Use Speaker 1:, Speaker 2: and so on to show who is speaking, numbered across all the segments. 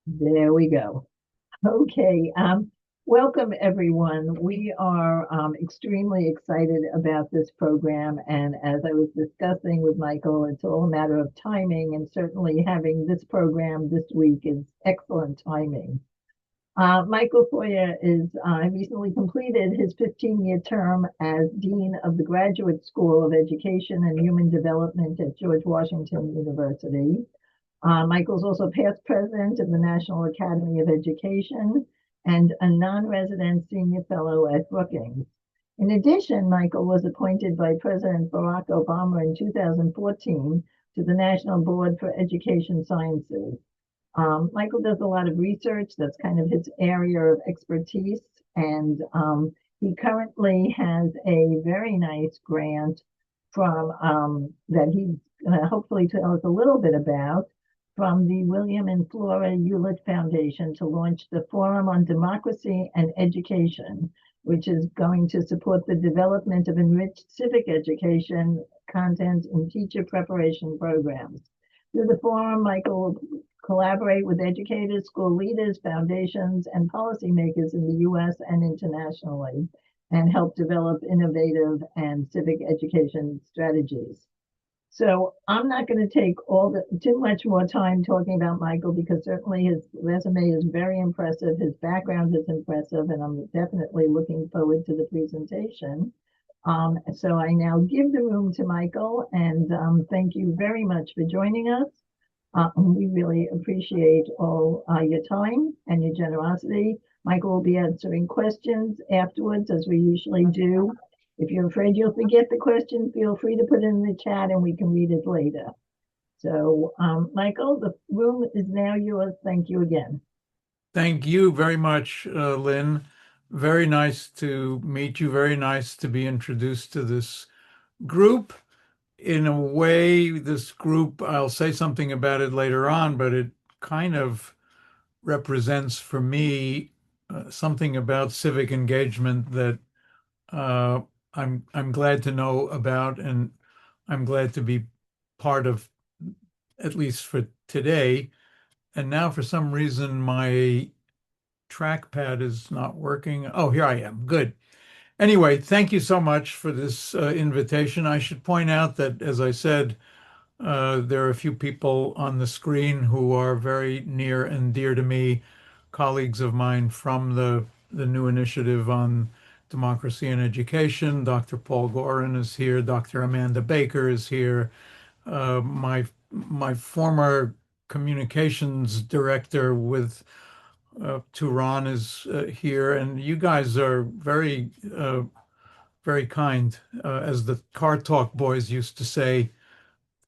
Speaker 1: There we go. Okay. Welcome everyone. We are extremely excited about this program. And as I was discussing with Michael, it's all a matter of timing. And certainly having this program this week is excellent timing. Michael Feuer recently completed his 15-year term as Dean of the Graduate School of Education and Human Development at George Washington University. Michael's also past president of the National Academy of Education and a non-resident senior fellow at Brookings. In addition, Michael was appointed by President Barack Obama in 2014 to the National Board for Education Sciences. Michael does a lot of research. That's kind of his area of expertise. And he currently has a very nice grant from that he's going to hopefully tell us a little bit about from the William and Flora Hewlett Foundation to launch the Forum on Democracy and Education, which is going to support the development of enriched civic education content in teacher preparation programs. Through the forum, Michael will collaborate with educators, school leaders, foundations, and policymakers in the US and internationally, and help develop innovative and civic education strategies. So I'm not going to take too much more time talking about Michael because certainly his resume is very impressive. His background is impressive, and I'm definitely looking forward to the presentation. So I now give the room to Michael, and thank you very much for joining us. We really appreciate all your time and your generosity. Michael will be answering questions afterwards, as we usually do. If you're afraid you'll forget the question, feel free to put it in the chat and we can read it later. So, Michael, the room is now yours. Thank you again.
Speaker 2: Thank you very much, Lynn. Very nice to meet you. Very nice to be introduced to this group. In a way, this group, I'll say something about it later on, but it kind of represents for me something about civic engagement that uh, I'm glad to know about, and I'm glad to be part of, at least for today. And now, for some reason, my trackpad is not working. Oh, here I am. Good. Anyway, thank you so much for this invitation. I should point out that, as I said, there are a few people on the screen who are very near and dear to me, colleagues of mine from the new initiative on democracy and education. Dr. Paul Gorin is here. Dr. Amanda Baker is here. My former communications director with Turan is here, and you guys are very kind. As the Car Talk boys used to say,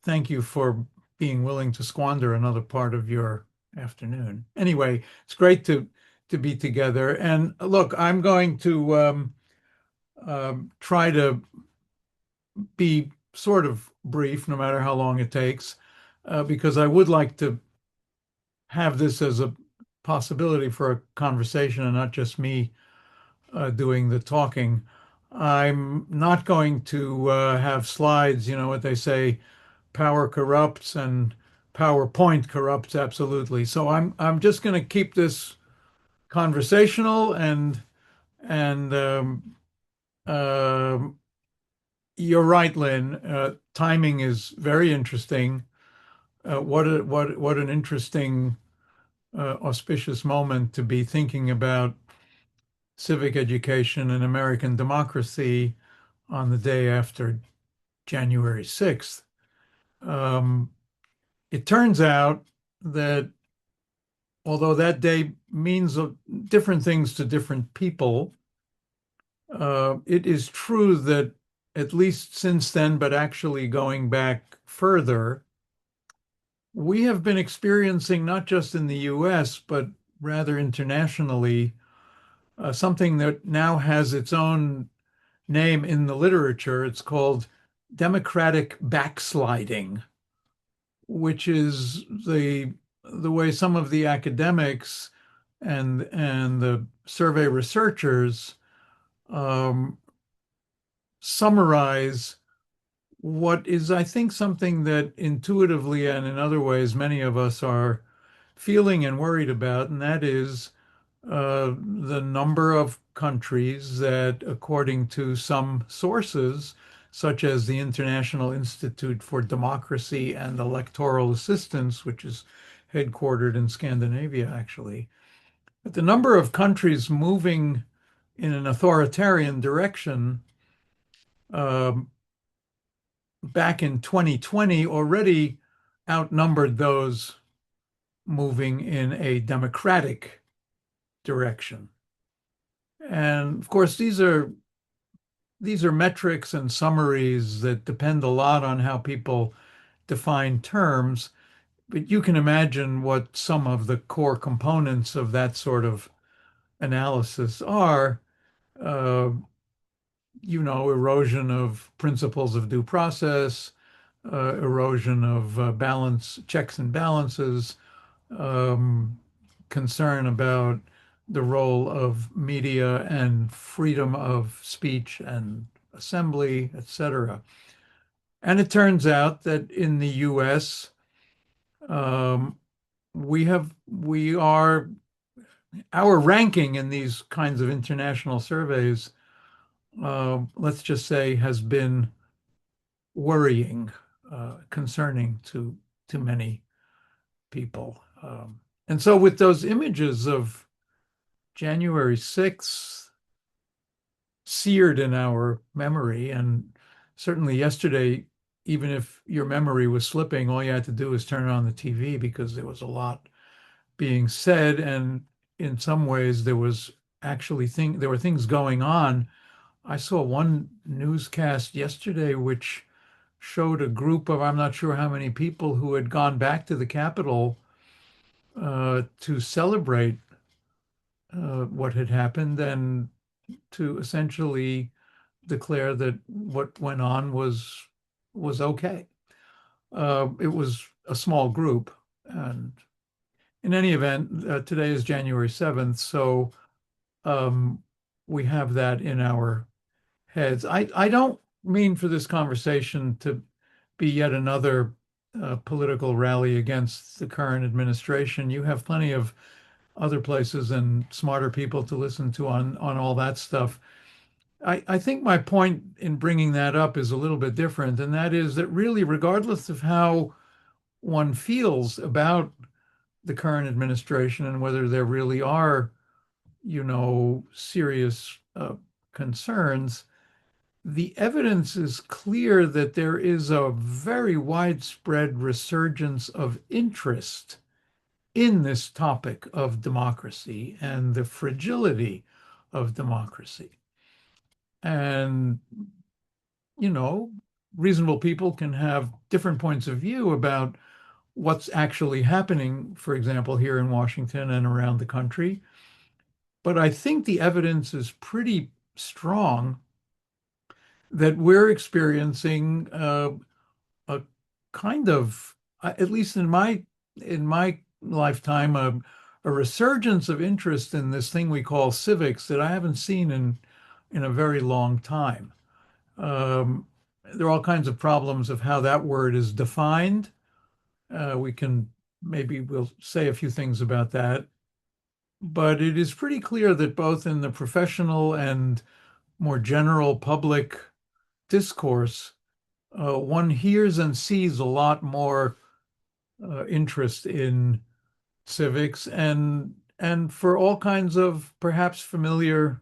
Speaker 2: thank you for being willing to squander another part of your afternoon. Anyway, it's great to be together. And look, I'm going to try to be sort of brief, no matter how long it takes, because I would like to have this as a possibility for a conversation and not just me doing the talking. I'm not going to have slides, you know what they say, power corrupts and PowerPoint corrupts absolutely. So I'm just going to keep this conversational and um, you're right, Lynn. Timing is very interesting. What an interesting auspicious moment to be thinking about civic education and American democracy on the day after January 6th. Um, it turns out that although that day means different things to different people, it is true that at least since then, but actually going back further, we have been experiencing not just in the US, but rather internationally, something that now has its own name in the literature. It's called democratic backsliding, which is the way some of the academics and the survey researchers um, summarize what is, I think, something that intuitively and in other ways many of us are feeling and worried about, and that is the number of countries that, according to some sources, such as the International Institute for Democracy and Electoral Assistance, which is headquartered in Scandinavia, actually, but the number of countries moving in an authoritarian direction um, back in 2020 already outnumbered those moving in a democratic direction. And of course, these are metrics and summaries that depend a lot on how people define terms, but you can imagine what some of the core components of that sort of analysis are. Uh, Erosion of principles of due process, erosion of balance, checks and balances, um, concern about the role of media and freedom of speech and assembly, etc. And it turns out that in the US, um, we are, our ranking in these kinds of international surveys, let's just say, has been worrying, concerning to many people. And so with those images of January 6th seared in our memory, and certainly yesterday, even if your memory was slipping, all you had to do was turn on the TV because there was a lot being said, and in some ways there were things going on. I saw one newscast yesterday which showed a group of, I'm not sure how many people, who had gone back to the Capitol to celebrate what had happened and to essentially declare that what went on was okay. It was a small group, and in any event, today is January 7th, so um, we have that in our heads. I don't mean for this conversation to be yet another political rally against the current administration. You have plenty of other places and smarter people to listen to on all that stuff. I think my point in bringing that up is a little bit different, and that is that really, regardless of how one feels about the current administration and whether there really are, serious concerns, the evidence is clear that there is a very widespread resurgence of interest in this topic of democracy and the fragility of democracy. And, you know, reasonable people can have different points of view about what's actually happening, for example, here in Washington and around the country. But I think the evidence is pretty strong that we're experiencing a kind of, at least in my lifetime, a resurgence of interest in this thing we call civics that I haven't seen in a very long time. Um, there are all kinds of problems of how that word is defined. We can maybe we'll say a few things about that, but it is pretty clear that both in the professional and more general public discourse, one hears and sees a lot more interest in civics, and for all kinds of perhaps familiar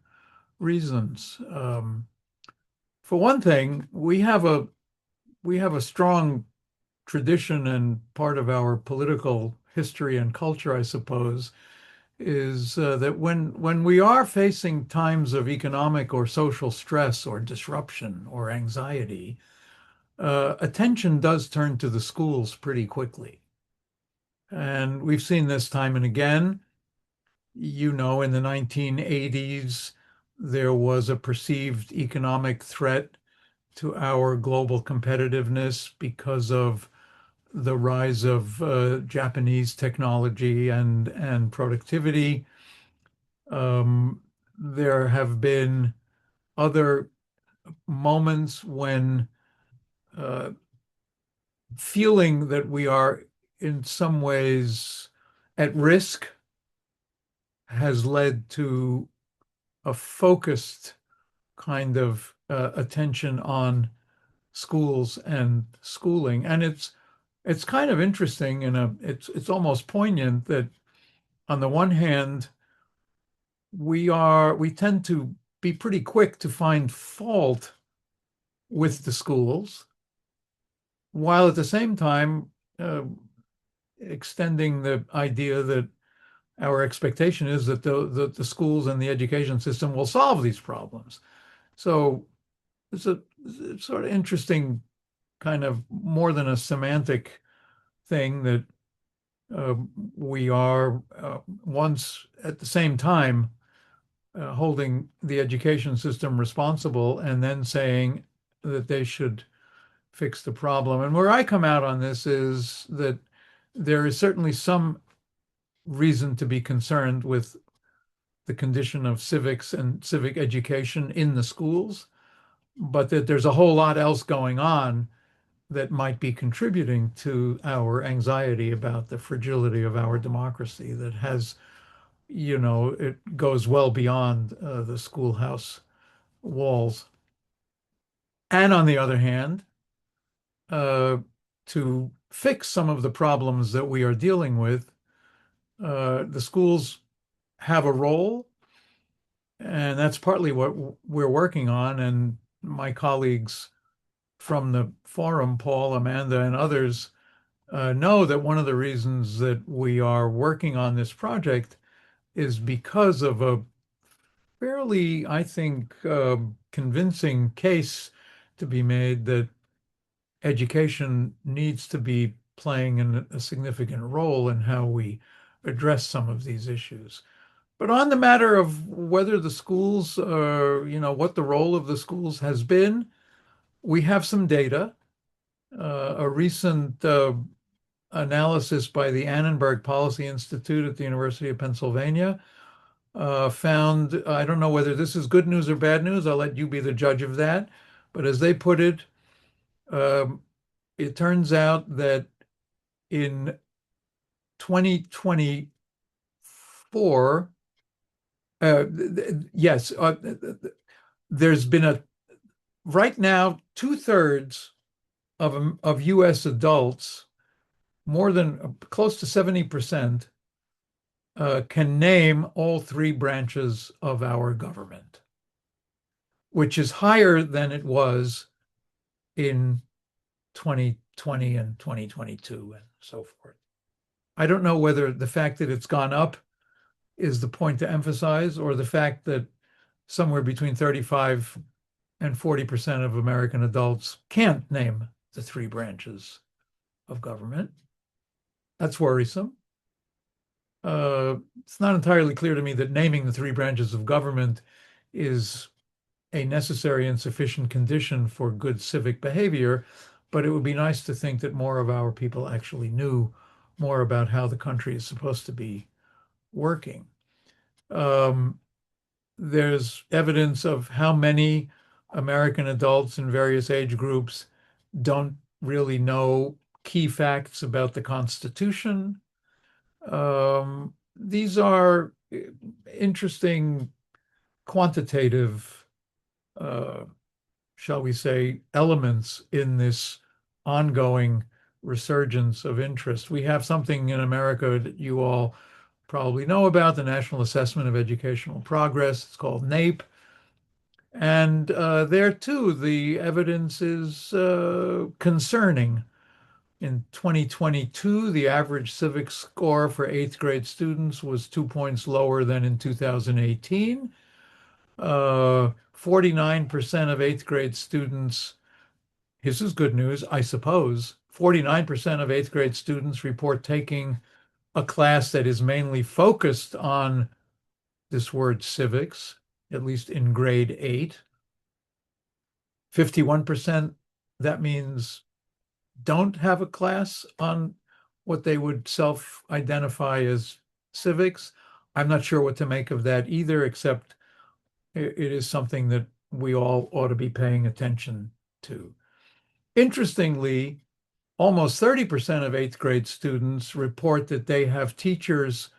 Speaker 2: reasons. For one thing, we have a strong tradition, and part of our political history and culture, I suppose, is that when we are facing times of economic or social stress or disruption or anxiety, attention does turn to the schools pretty quickly. And we've seen this time and again. In the 1980s, there was a perceived economic threat to our global competitiveness because of the rise of Japanese technology and productivity. There have been other moments when uh, feeling that we are in some ways at risk has led to a focused kind of attention on schools and schooling. And it's kind of interesting and it's almost poignant that on the one hand, we tend to be pretty quick to find fault with the schools, while at the same time uh, extending the idea that our expectation is that the schools and the education system will solve these problems. So it's sort of interesting, kind of more than a semantic thing that uh, we are once at the same time holding the education system responsible and then saying that they should fix the problem. And where I come out on this is that there is certainly some reason to be concerned with the condition of civics and civic education in the schools, but that there's a whole lot else going on that might be contributing to our anxiety about the fragility of our democracy that has, it goes well beyond the schoolhouse walls. And on the other hand, uh, to fix some of the problems that we are dealing with, the schools have a role, and that's partly what we're working on. And my colleagues from the forum, Paul, Amanda, and others, know that one of the reasons that we are working on this project is because of a fairly, I think, convincing case to be made that education needs to be playing a significant role in how we address some of these issues. But on the matter of whether the schools, what the role of the schools has been, we have some data. A recent analysis by the Annenberg Policy Institute at the University of Pennsylvania found, I don't know whether this is good news or bad news, I'll let you be the judge of that. But as they put it, um, it turns out that in 2024, yes, there's been right now, two-thirds of US adults, more than close to 70%, can name all three branches of our government, which is higher than it was in 2020 and 2022 and so forth. I don't know whether the fact that it's gone up is the point to emphasize, or the fact that somewhere between 35 and 40% of American adults can't name the three branches of government. That's worrisome. It's not entirely clear to me that naming the three branches of government is a necessary and sufficient condition for good civic behavior, but it would be nice to think that more of our people actually knew more about how the country is supposed to be working. Um, there's evidence of how many American adults in various age groups don't really know key facts about the Constitution. These are interesting quantitative, uh, shall we say, elements in this ongoing resurgence of interest. We have something in America that you all probably know about, the National Assessment of Educational Progress. It's called NAEP. And there too, the evidence is concerning. In 2022, the average civics score for eighth grade students was 2 points lower than in 2018. 49% of eighth grade students, this is good news, I suppose. 49% of eighth grade students report taking a class that is mainly focused on this word civics, at least in grade 8. 51%, that means don't have a class on what they would self-identify as civics. I'm not sure what to make of that either, except it is something that we all ought to be paying attention to. Interestingly, almost 30% of eighth grade students report that they have teachers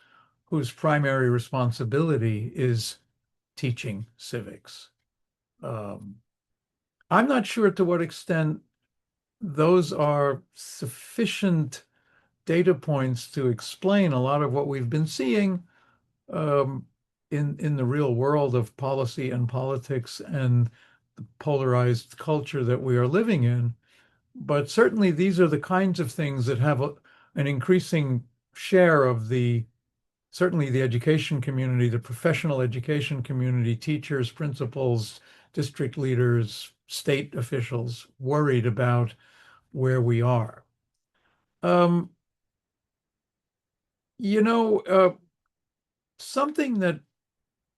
Speaker 2: whose primary responsibility is teaching civics. Um, I'm not sure to what extent those are sufficient data points to explain a lot of what we've been seeing um, in the real world of policy and politics and the polarized culture that we are living in. But certainly these are the kinds of things that have an increasing share of certainly the education community, the professional education community, teachers, principals, district leaders, state officials worried about where we are. Um, you know, something that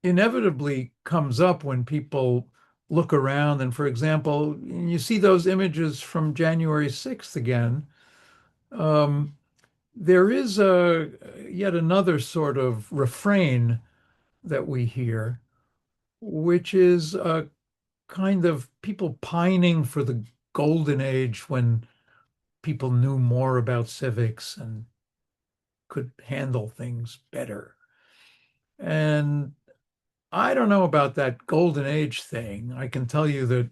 Speaker 2: inevitably comes up when people look around, and for example, you see those images from January 6th again. Um, there is yet another sort of refrain that we hear, which is a kind of people pining for the golden age when people knew more about civics and could handle things better. And I don't know about that golden age thing. I can tell you that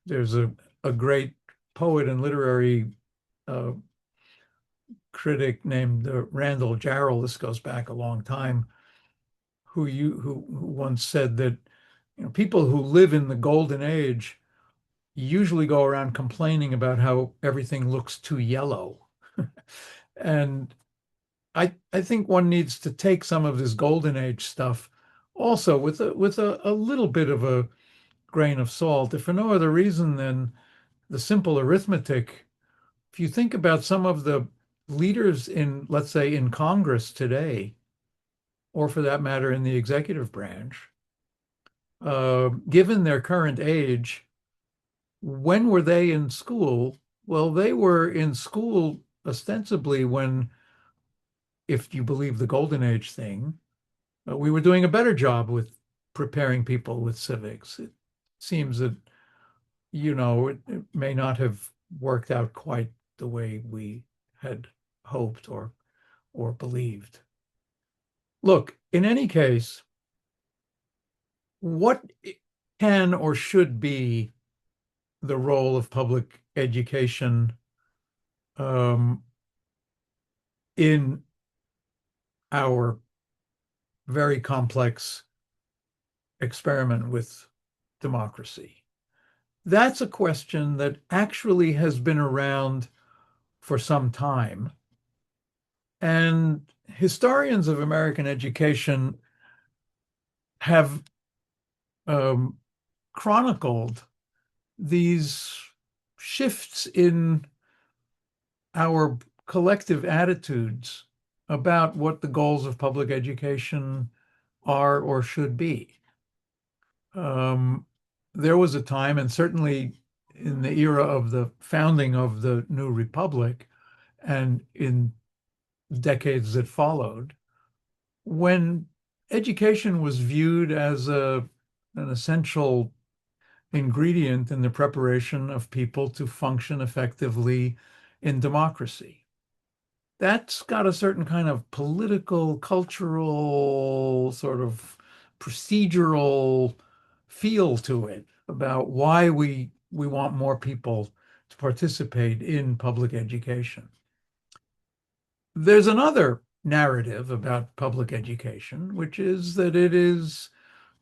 Speaker 2: there's a great poet and literary uh, critic named Randall Jarrell. This goes back a long time, who once said that people who live in the golden age usually go around complaining about how everything looks too yellow. And I think one needs to take some of this golden age stuff also with a little bit of a grain of salt, if for no other reason than the simple arithmetic. If you think about some of the leaders in, let's say, in Congress today, or for that matter, in the executive branch, given their current age, when were they in school? Well, they were in school ostensibly when, if you believe the golden age thing, we were doing a better job with preparing people with civics. It seems that, it may not have worked out quite the way we had hoped or believed. Look, in any case, what can or should be the role of public education um, in our very complex experiment with democracy? That's a question that actually has been around for some time. And historians of American education have um, chronicled these shifts in our collective attitudes about what the goals of public education are or should be. Um, there was a time, and certainly in the era of the founding of the new republic and in decades that followed, when education was viewed as an essential ingredient in the preparation of people to function effectively in democracy. That's got a certain kind of political, cultural, sort of procedural feel to it about why we want more people to participate in public education. There's another narrative about public education, which is that it is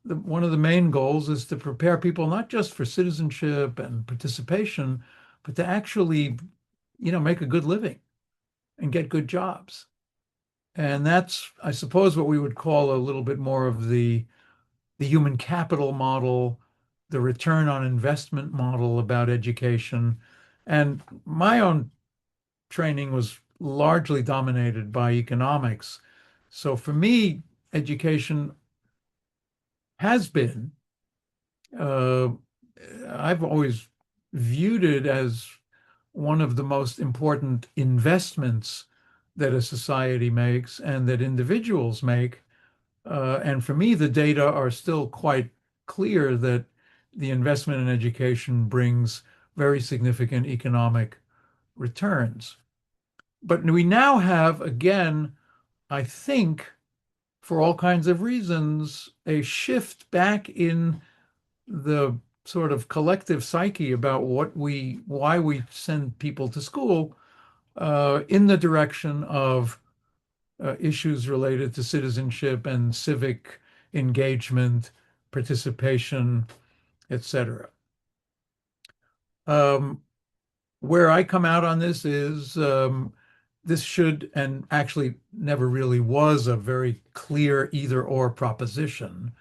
Speaker 2: one of the main goals is to prepare people not just for citizenship and participation, but to actually, make a good living and get good jobs. And that's, I suppose, what we would call a little bit more of the human capital model, the return on investment model about education. And my own training was largely dominated by economics. So for me, education has been, uh, I've always viewed it as one of the most important investments that a society makes and that individuals make. And for me, the data are still quite clear that the investment in education brings very significant economic returns. But we now have, again, I think, for all kinds of reasons, a shift back in the sort of collective psyche about why we send people to school, in the direction of issues related to citizenship and civic engagement, participation, etc. Um, where I come out on this is, this should, and actually never really was, a very clear either or proposition.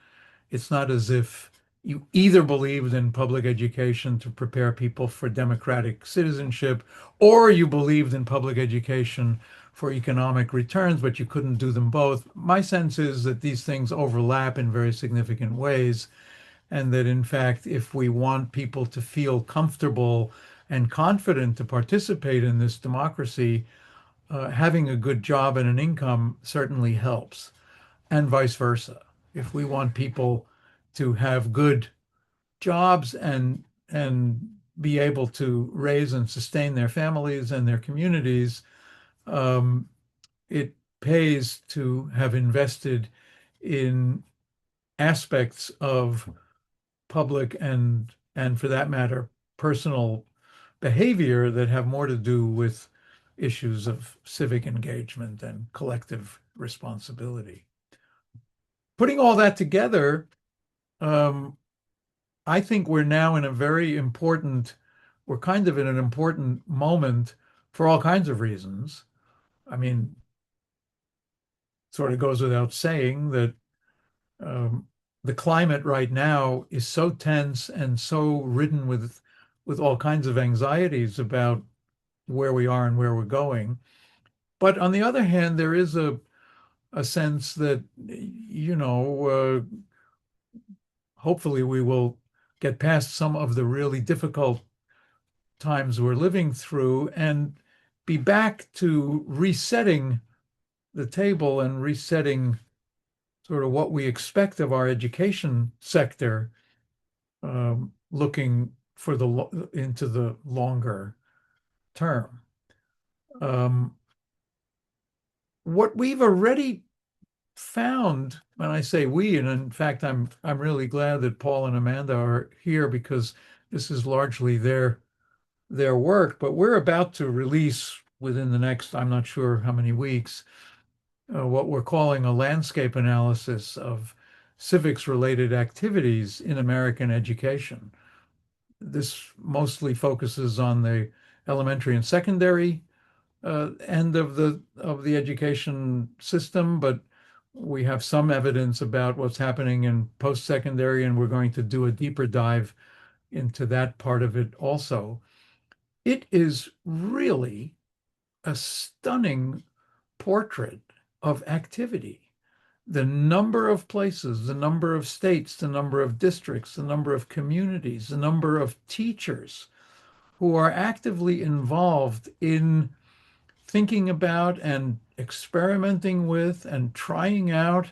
Speaker 2: It's not as if you either believed in public education to prepare people for democratic citizenship, or you believed in public education for economic returns, but you couldn't do them both. My sense is that these things overlap in very significant ways, and that in fact, if we want people to feel comfortable and confident to participate in this democracy, having a good job and an income certainly helps, and vice versa. If we want people to have good jobs and be able to raise and sustain their families and their communities, um, it pays to have invested in aspects of public and for that matter, personal behavior that have more to do with issues of civic engagement and collective responsibility. Putting all that together, um, I think we're now in a very important, we're kind of in an important moment for all kinds of reasons. I mean, sort of goes without saying that um, the climate right now is so tense and so ridden with all kinds of anxieties about where we are and where we're going. But on the other hand, there is a sense that, hopefully we will get past some of the really difficult times we're living through and be back to resetting the table and resetting sort of what we expect of our education sector, looking for into the longer term. Um, what we've already found, when I say we, and in fact, I'm really glad that Paul and Amanda are here because this is largely their work, but we're about to release within the next, I'm not sure how many weeks, what we're calling a landscape analysis of civics related activities in American education. This mostly focuses on the elementary and secondary end of the education system, but we have some evidence about what's happening in post-secondary, and we're going to do a deeper dive into that part of it also. It is really a stunning portrait of activity. The number of places, the number of states, the number of districts, the number of communities, the number of teachers who are actively involved in thinking about and experimenting with and trying out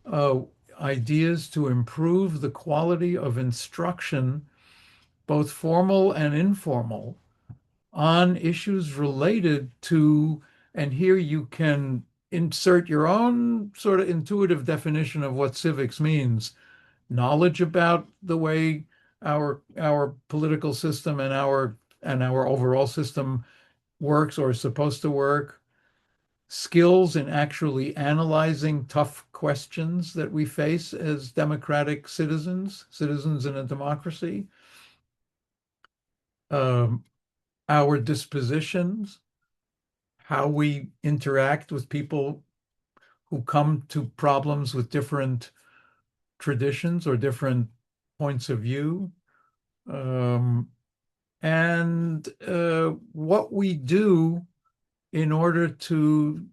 Speaker 2: uh, ideas to improve the quality of instruction, both formal and informal, on issues related to, and here you can insert your own sort of intuitive definition of what civics means, knowledge about the way our political system and our overall system works or is supposed to work, skills in actually analyzing tough questions that we face as democratic citizens in a democracy, um, our dispositions, how we interact with people who come to problems with different traditions or different points of view, um, and what we do in order to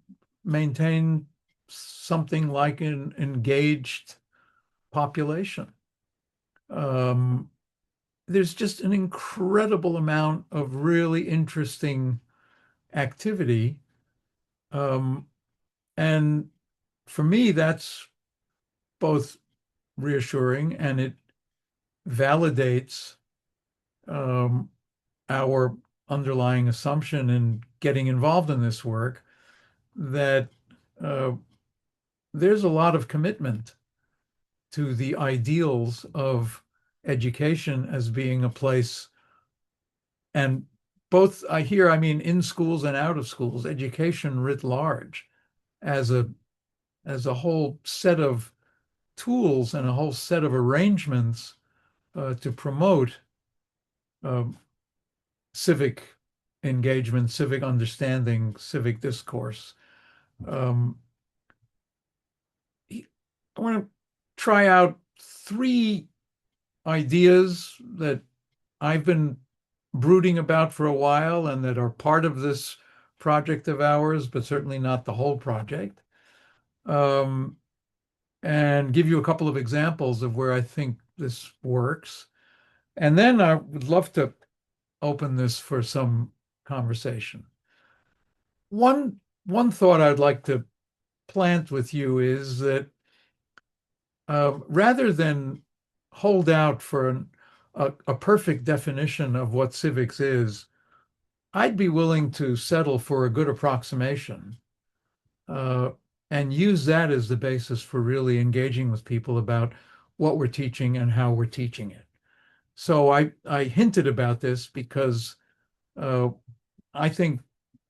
Speaker 2: maintain something like an engaged population. Um, there's just an incredible amount of really interesting activity. Um, and for me, that's both reassuring and it validates um, our underlying assumption in getting involved in this work that uh, there's a lot of commitment to the ideals of education as being a place, and both I mean, in schools and out of schools, education writ large as a whole set of tools and a whole set of arrangements to promote um, civic engagement, civic understanding, civic discourse. Um, I want to try out three ideas that I've been brooding about for a while and that are part of this project of ours, but certainly not the whole project. Um, and give you a couple of examples of where I think this works. And then I would love to open this for some conversation. One thought I'd like to plant with you is that rather than hold out for a perfect definition of what civics is, I'd be willing to settle for a good approximation uh, and use that as the basis for really engaging with people about what we're teaching and how we're teaching it. So I hinted about this because uh, I think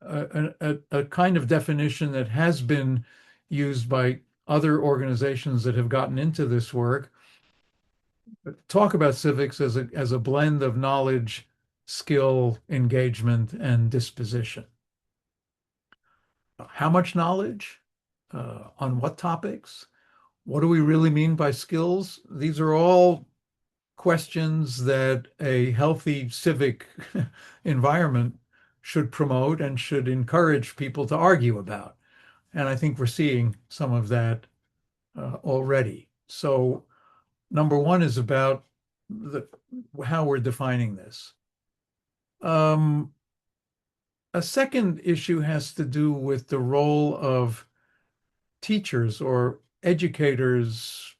Speaker 2: a kind of definition that has been used by other organizations that have gotten into this work talk about civics as a blend of knowledge, skill, engagement, and disposition. How much knowledge? On what topics? What do we really mean by skills? These are all questions that a healthy civic environment should promote and should encourage people to argue about. And I think we're seeing some of that already. So, number one is about how we're defining this. Um, a second issue has to do with the role of teachers or educators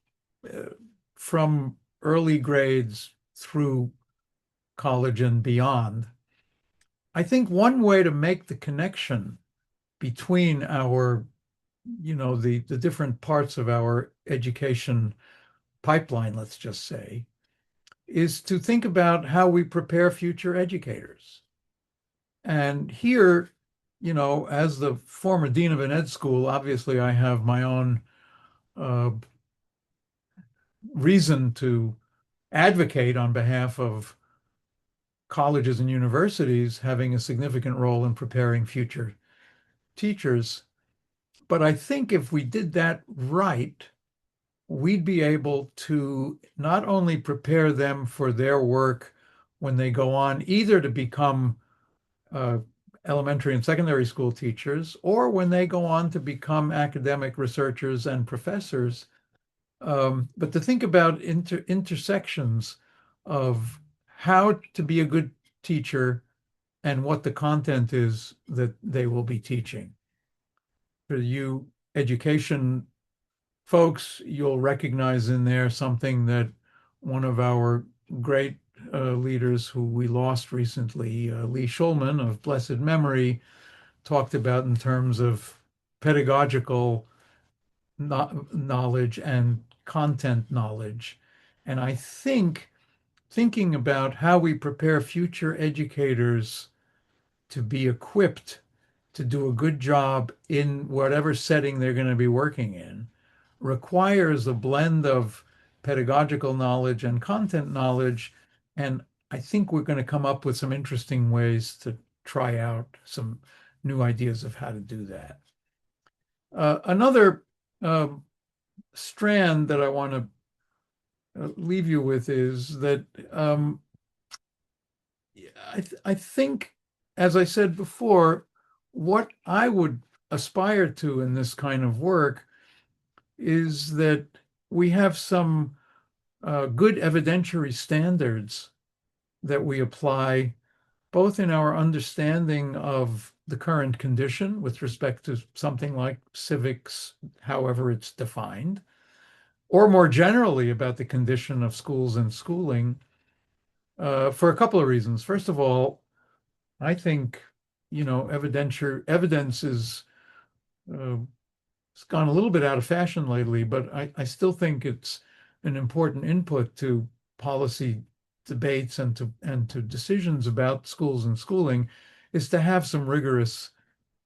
Speaker 2: uh, from early grades through college and beyond. I think one way to make the connection between our, the different parts of our education pipeline, let's just say, is to think about how we prepare future educators. And here, as the former dean of an ed school, obviously I have my own uh, reason to advocate on behalf of colleges and universities having a significant role in preparing future teachers. But I think if we did that right, we'd be able to not only prepare them for their work when they go on either to become uh, elementary and secondary school teachers, or when they go on to become academic researchers and professors, but to think about intersections of how to be a good teacher and what the content is that they will be teaching. For you education folks, you'll recognize in there something that one of our great leaders who we lost recently, Lee Schulman of blessed memory, talked about in terms of pedagogical knowledge and content knowledge. And I think thinking about how we prepare future educators to be equipped to do a good job in whatever setting they're going to be working in requires a blend of pedagogical knowledge and content knowledge. And I think we're going to come up with some interesting ways to try out some new ideas of how to do that. Another um, strand that I want to leave you with is that I think, as I said before, what I would aspire to in this kind of work is that we have some good evidentiary standards that we apply both in our understanding of the current condition with respect to something like civics, however it's defined, or more generally about the condition of schools and schooling, for a couple of reasons. First of all, I think, evidence uh, it's gone a little bit out of fashion lately, but I still think it's an important input to policy debates and to decisions about schools and schooling is to have some rigorous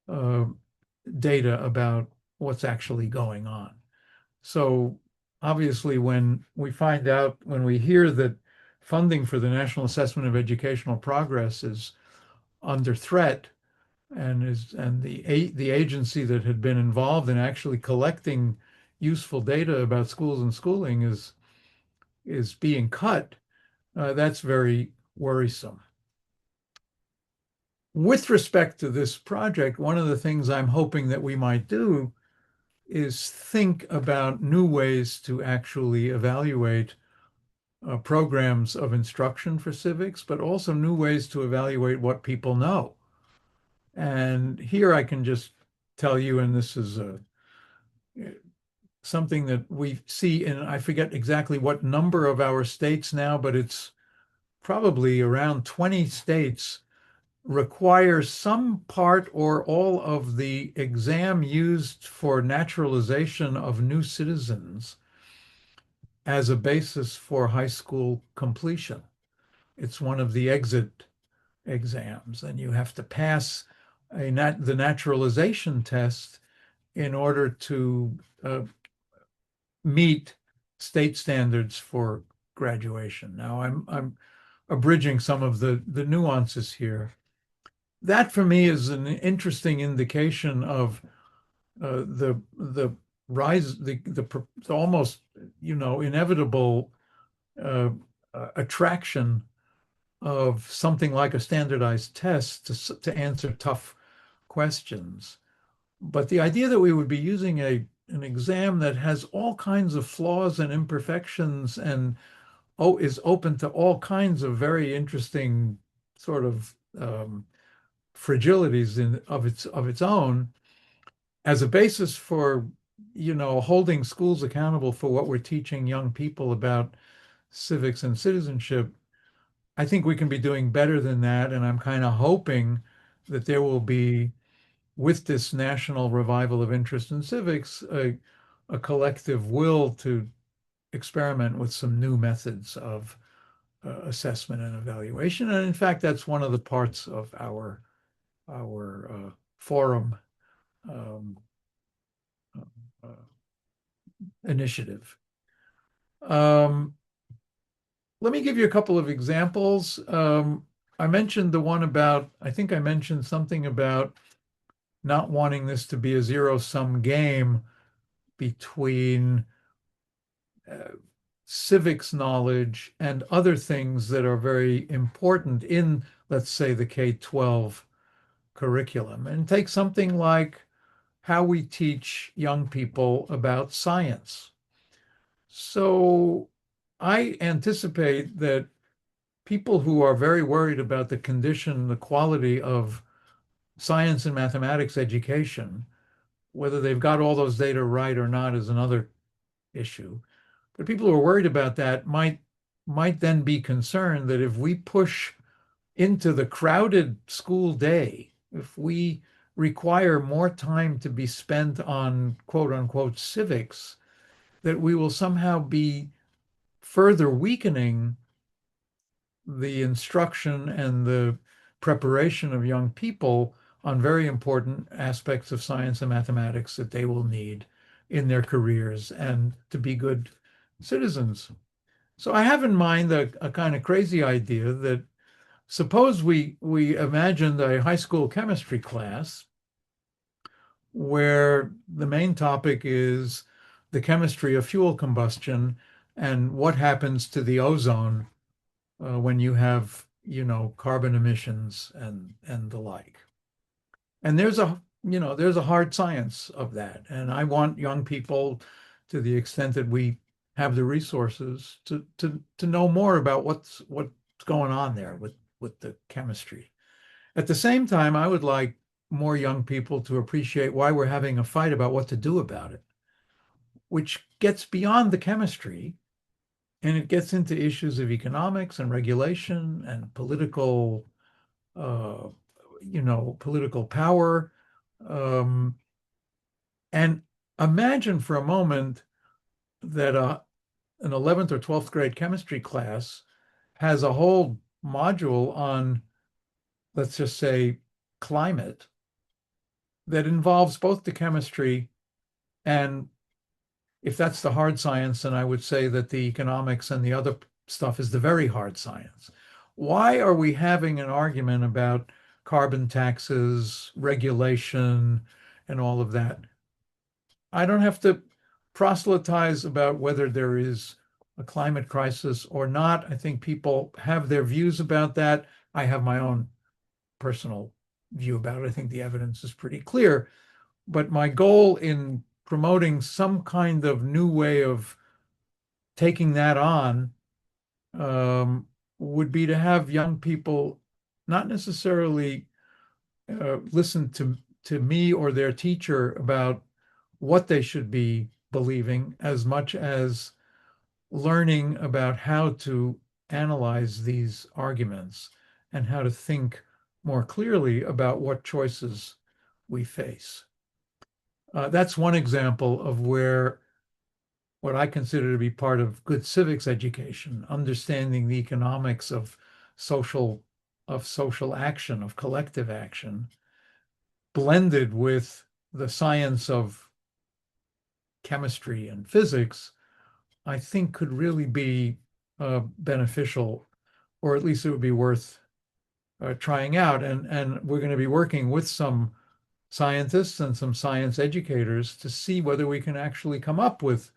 Speaker 2: uh, data about what's actually going on. So obviously, when we hear that funding for the National Assessment of Educational Progress is under threat, and the agency that had been involved in actually collecting useful data about schools and schooling is being cut, that's very worrisome. With respect to this project, one of the things I'm hoping that we might do is think about new ways to actually evaluate programs of instruction for civics, but also new ways to evaluate what people know. And here I can just tell you, and this is something that we see in, I forget exactly what number of our states now, but it's probably around 20 states require some part or all of the exam used for naturalization of new citizens as a basis for high school completion. It's one of the exit exams, and you have to pass the naturalization test in order to meet state standards for graduation. Now, I'm abridging some of the nuances here. That for me is an interesting indication of the rise, the almost inevitable uh, attraction of something like a standardized test to answer tough questions. But the idea that we would be using an exam that has all kinds of flaws and imperfections and is open to all kinds of very interesting sort of fragilities of its own as a basis for holding schools accountable for what we're teaching young people about civics and citizenship. I think we can be doing better than that, and I'm kind of hoping that there will be, with this national revival of interest in civics, a collective will to experiment with some new methods of assessment and evaluation. And in fact, that's one of the parts of our forum um, uh, initiative. Um, Let me give you a couple of examples. I mentioned the one about, I think I mentioned something about not wanting this to be a zero-sum game between uh, civics knowledge and other things that are very important in, let's say, the K-12 curriculum. And take something like how we teach young people about science. So I anticipate that people who are very worried about the condition, the quality of science and mathematics education, whether they've got all those data right or not is another issue. But people who are worried about that might then be concerned that if we push into the crowded school day, if we require more time to be spent on quote unquote civics, that we will somehow be further weakening the instruction and the preparation of young people on very important aspects of science and mathematics that they will need in their careers and to be good citizens. So I have in mind a kind of crazy idea that suppose we imagined a high school chemistry class where the main topic is the chemistry of fuel combustion and what happens to the ozone when you have, carbon emissions and the like. And there's a hard science of that. And I want young people, to the extent that we have the resources, to know more about what's going on there with the chemistry. At the same time, I would like more young people to appreciate why we're having a fight about what to do about it, which gets beyond the chemistry and it gets into issues of economics and regulation and political political power. Um, and imagine for a moment that an 11th or 12th grade chemistry class has a whole module on, let's just say, climate that involves both the chemistry and, if that's the hard science, then I would say that the economics and the other stuff is the very hard science. Why are we having an argument about carbon taxes, regulation, and all of that? I don't have to proselytize about whether there is a climate crisis or not. I think people have their views about that. I have my own personal view about it. I think the evidence is pretty clear. But my goal in promoting some kind of new way of taking that on um, would be to have young people not necessarily listen to me or their teacher about what they should be believing as much as learning about how to analyze these arguments and how to think more clearly about what choices we face. That's one example of where what I consider to be part of good civics education, understanding the economics of social social action, of collective action, blended with the science of chemistry and physics, I think could really be beneficial, or at least it would be worth trying out. And we're going to be working with some scientists and some science educators to see whether we can actually come up with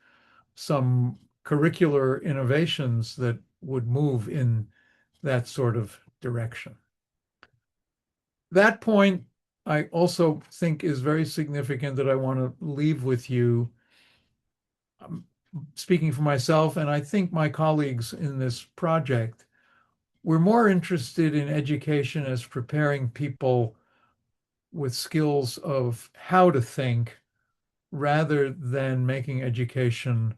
Speaker 2: some curricular innovations that would move in that sort of direction. That point, I also think is very significant that I want to leave with you, speaking for myself, and I think my colleagues in this project. We're more interested in education as preparing people with skills of how to think rather than making education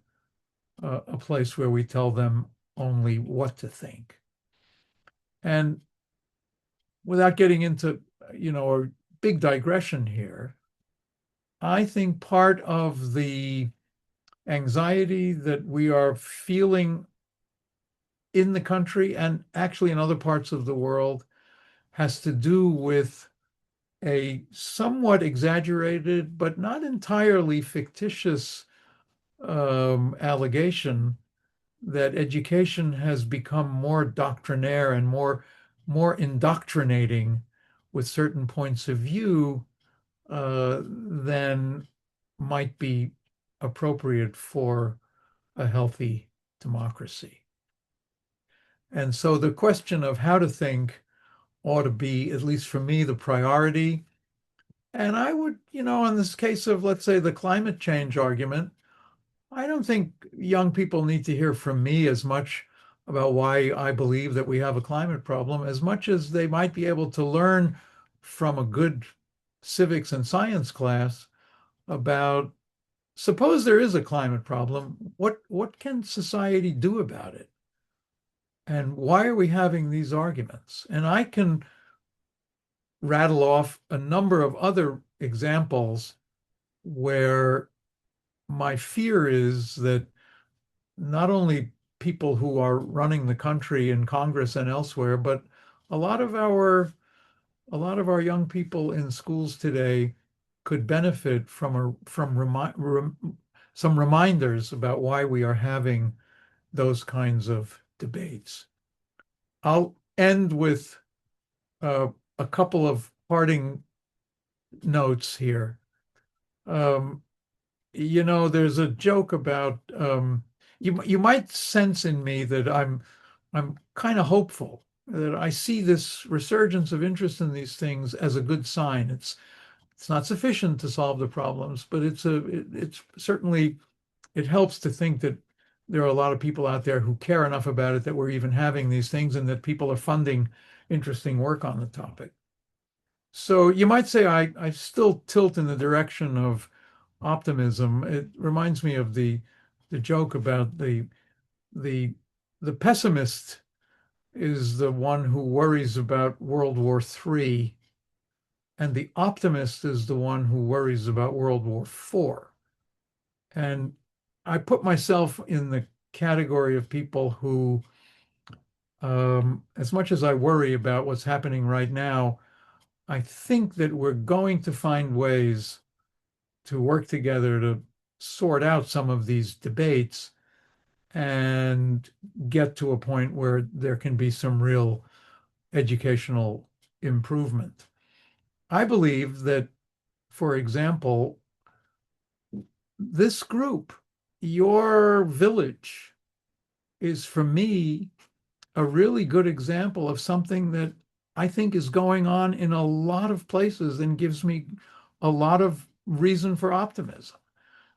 Speaker 2: a place where we tell them only what to think. And without getting into, a big digression here, I think part of the anxiety that we are feeling in the country and actually in other parts of the world has to do with a somewhat exaggerated but not entirely fictitious allegation that education has become more doctrinaire and more indoctrinating with certain points of view than might be appropriate for a healthy democracy. And so the question of how to think ought to be, at least for me, the priority. And I would, in this case of, let's say, the climate change argument, I don't think young people need to hear from me as much about why I believe that we have a climate problem, as much as they might be able to learn from a good civics and science class about, suppose there is a climate problem, what can society do about it? And why are we having these arguments? And I can rattle off a number of other examples where my fear is that not only people who are running the country in Congress and elsewhere, but a lot of our a lot of our young people in schools today could benefit some reminders about why we are having those kinds of debates. I'll end with uh, a couple of parting notes here. Um, there's a joke about you might sense in me that I'm kind of hopeful that I see this resurgence of interest in these things as a good sign. It's not sufficient to solve the problems, but it's certainly it helps to think that there are a lot of people out there who care enough about it that we're even having these things and that people are funding interesting work on the topic. So you might say I still tilt in the direction of optimism. It reminds me of the joke about the the pessimist is the one who worries about World War III, and the optimist is the one who worries about World War IV. And I put myself in the category of people who, as much as I worry about what's happening right now, I think that we're going to find ways to work together to sort out some of these debates and get to a point where there can be some real educational improvement. I believe that, for example, this group, your village, is for me a really good example of something that I think is going on in a lot of places and gives me a lot of reason for optimism.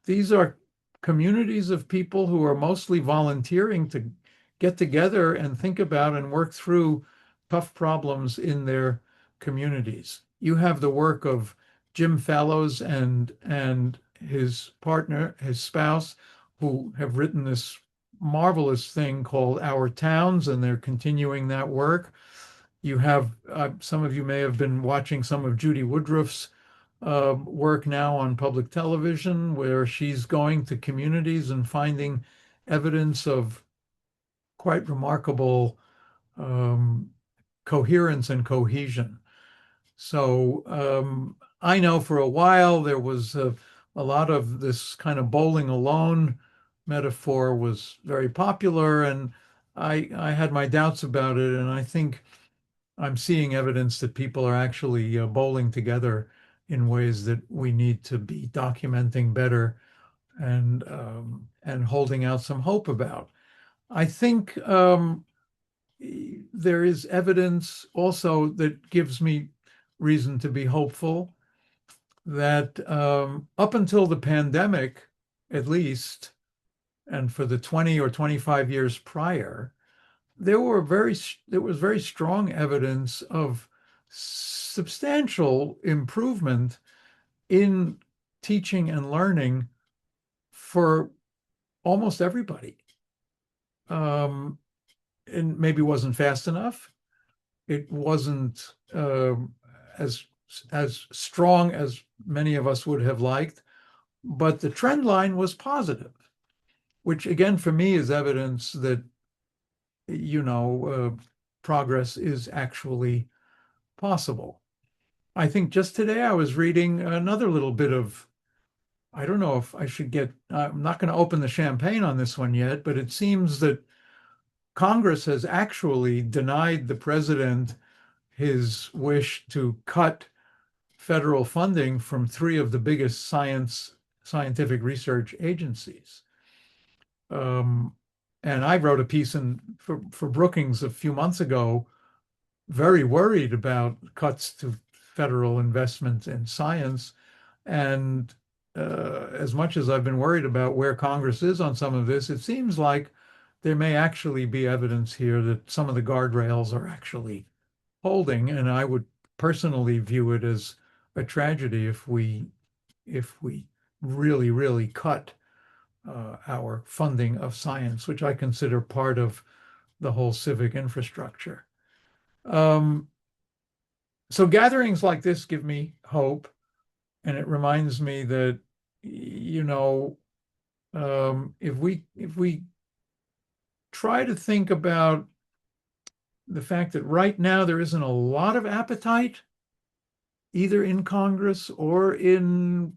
Speaker 2: These are communities of people who are mostly volunteering to get together and think about and work through tough problems in their communities. You have the work of Jim Fallows and his partner, his spouse, who have written this marvelous thing called Our Towns, and they're continuing that work. You have some of you may have been watching some of Judy Woodruff's work now on public television, where she's going to communities and finding evidence of quite remarkable um, coherence and cohesion. So I know for a while there was a lot of this kind of bowling alone metaphor was very popular, and I had my doubts about it, and I think I'm seeing evidence that people are actually bowling together in ways that we need to be documenting better and holding out some hope about. I think there is evidence also that gives me reason to be hopeful that up until the pandemic, at least, and for the 20 or 25 years prior, there was very strong evidence of substantial improvement in teaching and learning for almost everybody. Um, and maybe wasn't fast enough. It wasn't as as strong as many of us would have liked, but the trend line was positive, which again for me is evidence that progress is actually possible. I think just today I was reading another little bit of, I don't know if I should get, I'm not going to open the champagne on this one yet, but it seems that Congress has actually denied the president his wish to cut federal funding from three of the biggest scientific research agencies. Um, and I wrote a piece for Brookings a few months ago, very worried about cuts to federal investment in science. And as much as I've been worried about where Congress is on some of this, it seems like there may actually be evidence here that some of the guardrails are actually holding. And I would personally view it as a tragedy if we really, really cut our funding of science, which I consider part of the whole civic infrastructure. Um, so gatherings like this give me hope, and it reminds me that, you know, if we try to think about the fact that right now there isn't a lot of appetite, either in Congress or in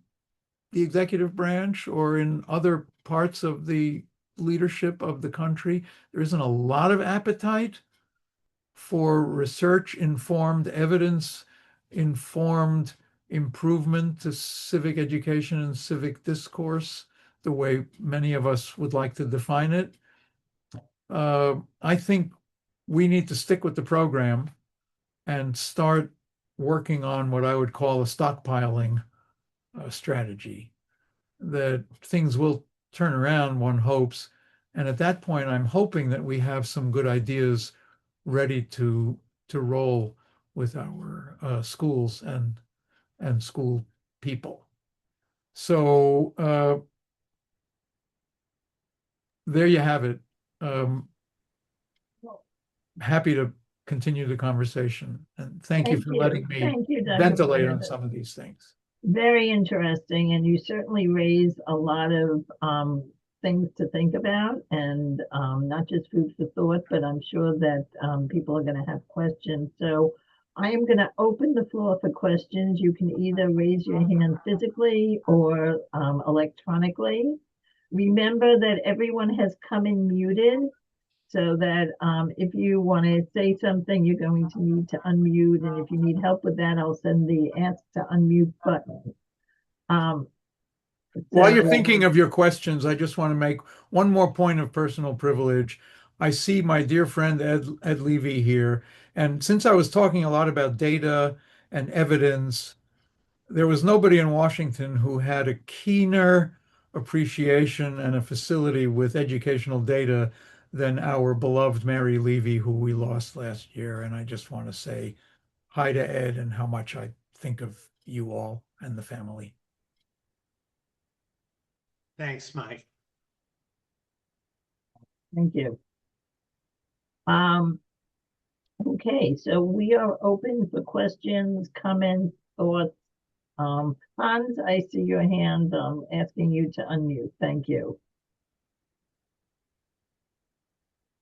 Speaker 2: the executive branch or in other parts of the leadership of the country, there isn't a lot of appetite for research informed, evidence informed improvement to civic education and civic discourse, the way many of us would like to define it. I think we need to stick with the program and start working on what I would call a stockpiling strategy, that things will turn around, one hopes. And at that point, I'm hoping that we have some good ideas ready to roll with our schools and school people. So there you have it. Um, happy to continue the conversation. And thank you
Speaker 1: Thank
Speaker 2: for
Speaker 1: you.
Speaker 2: letting me
Speaker 1: Thank you, Dr.
Speaker 2: ventilate on
Speaker 1: Feuer.
Speaker 2: some of these things.
Speaker 1: Very interesting, and you certainly raise a lot of things to think about, and not just food for thought, but I'm sure that people are going to have questions. So I am going to open the floor for questions. You can either raise your hand physically or electronically. Remember that everyone has come in muted, so that if you want to say something, you're going to need to unmute. And if you need help with that, I'll send the ask to unmute button. Um,
Speaker 2: While you're
Speaker 1: so,
Speaker 2: thinking of your questions, I just want to make one more point of personal privilege. I see my dear friend Ed Levy here. And since I was talking a lot about data and evidence, there was nobody in Washington who had a keener appreciation and a facility with educational data than our beloved Mary Levy, who we lost last year. And I just want to say hi to Ed and how much I think of you all and the family.
Speaker 3: Thanks, Mike.
Speaker 1: thank you. Um, okay, so we are open for questions, comments, thoughts. Hans, I see your hand asking you to unmute. Thank you.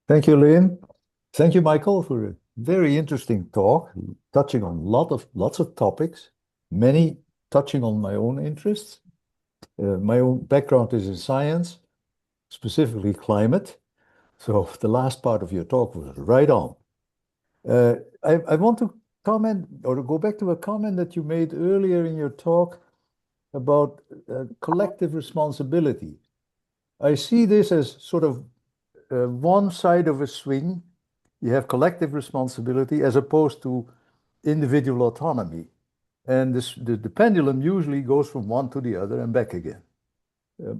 Speaker 4: Thank you, Lynn. Thank you, Michael, for a very interesting talk, touching on lots of topics, many touching on my own interests. My own background is in science, specifically climate. So the last part of your talk was right on. I want to comment or to go back to a comment that you made earlier in your talk about collective responsibility. I see this as sort of one side of a swing. You have collective responsibility as opposed to individual autonomy. And the pendulum usually goes from one to the other and back again.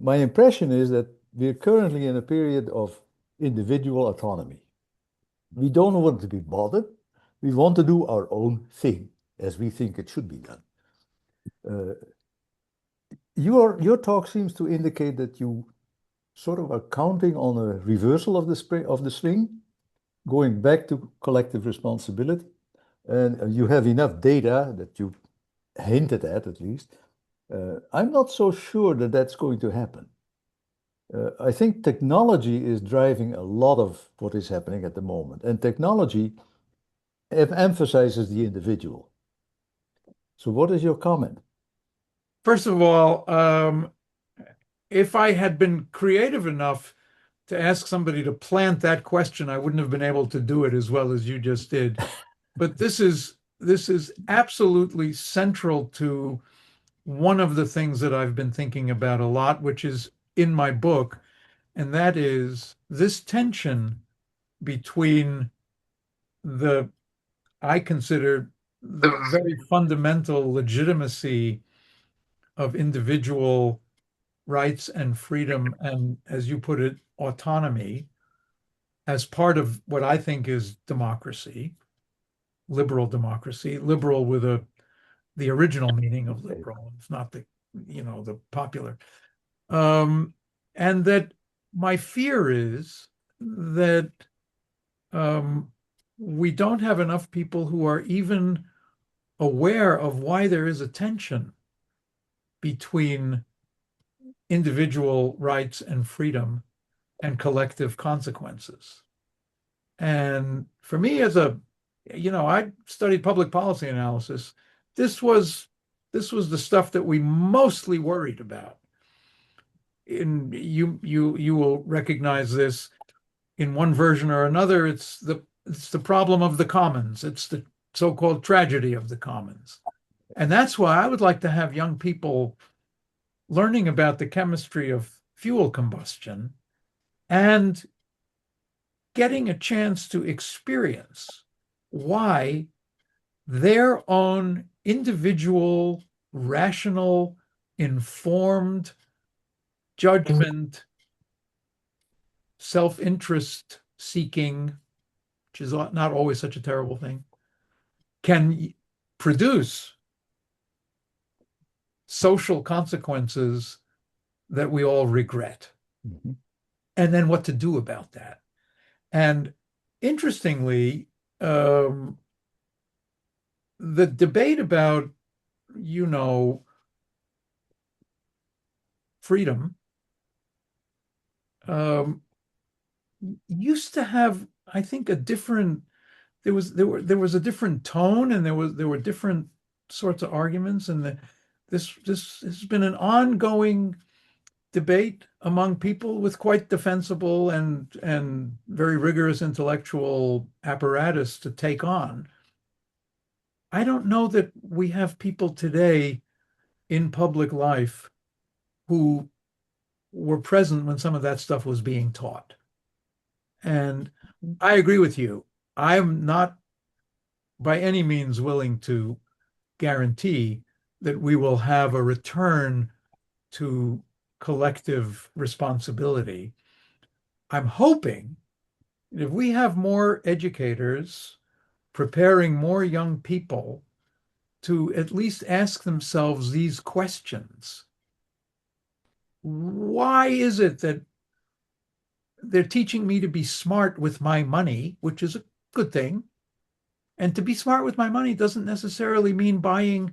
Speaker 4: My impression is that we're currently in a period of individual autonomy. We don't want to be bothered. We want to do our own thing as we think it should be done. Your talk seems to indicate that you sort of are counting on a reversal of the swing, going back to collective responsibility. And you have enough data that you hinted at least. I'm not so sure that that's going to happen. I think technology is driving a lot of what is happening at the moment, and technology emphasizes the individual. So what is your comment?
Speaker 2: First of all, if I had been creative enough to ask somebody to plant that question, I wouldn't have been able to do it as well as you just did. But this is absolutely central to one of the things that I've been thinking about a lot, which is in my book, and that is this tension between I consider the very fundamental legitimacy of individual rights and freedom, and as you put it, autonomy, as part of what I think is democracy, liberal with the original meaning of liberal. It's not the popular. And that my fear is that we don't have enough people who are even aware of why there is a tension between individual rights and freedom and collective consequences. And for me, I studied public policy analysis. This was the stuff that we mostly worried about. And you will recognize this in one version or another. It's the problem of the commons. It's the so-called tragedy of the commons. And that's why I would like to have young people learning about the chemistry of fuel combustion and getting a chance to experience why their own individual, rational, informed judgment, self-interest seeking, which is not always such a terrible thing, can produce social consequences that we all regret.
Speaker 4: Mm-hmm.
Speaker 2: And then what to do about that. And interestingly, um, the debate about, freedom, um, used to have, I think, a different. There was a different tone, and there were different sorts of arguments, and this has been an ongoing debate among people with quite defensible and very rigorous intellectual apparatus to take on. I don't know that we have people today in public life who were present when some of that stuff was being taught. And I agree with you. I'm not by any means willing to guarantee that we will have a return to collective responsibility. I'm hoping that if we have more educators preparing more young people to at least ask themselves these questions. Why is it that they're teaching me to be smart with my money, which is a good thing? And to be smart with my money doesn't necessarily mean buying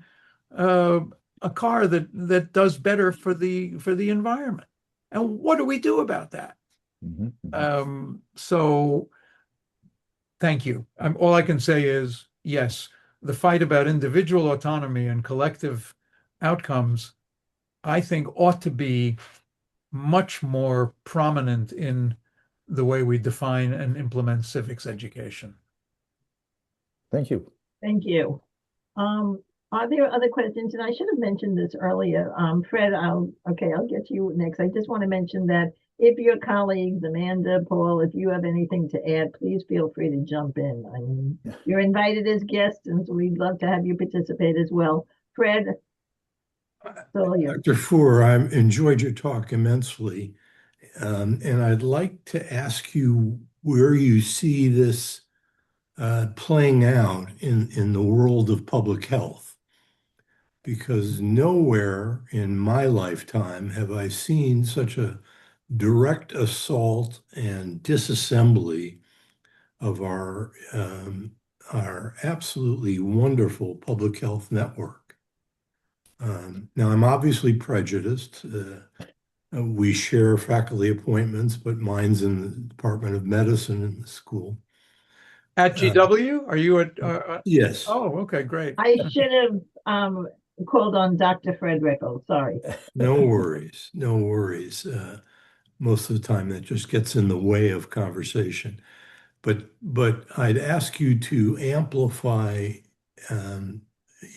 Speaker 2: uh, a car that does better for the environment. And what do we do about that? So thank you. All I can say is yes, the fight about individual autonomy and collective outcomes, I think, ought to be much more prominent in the way we define and implement civics education.
Speaker 4: Thank you.
Speaker 1: Thank you. Um, are there other questions? And I should have mentioned this earlier. Fred, I'll get to you next. I just want to mention that if your colleagues, Amanda, Paul, if you have anything to add, please feel free to jump in. I mean, you're invited as guests, and so we'd love to have you participate as well. Fred, it's all yours.
Speaker 3: Dr. Feuer, I enjoyed your talk immensely. And I'd like to ask you where you see this playing out in the world of public health. Because nowhere in my lifetime have I seen such a direct assault and disassembly of our absolutely wonderful public health network. Now, I'm obviously prejudiced. We share faculty appointments, but mine's in the Department of Medicine in the school.
Speaker 2: At GW? Are you at?
Speaker 3: Yes.
Speaker 2: Oh, okay, great.
Speaker 1: I should have called on Dr. Frederickle. Sorry.
Speaker 3: No worries. No worries. Most of the time that just gets in the way of conversation. But I'd ask you to amplify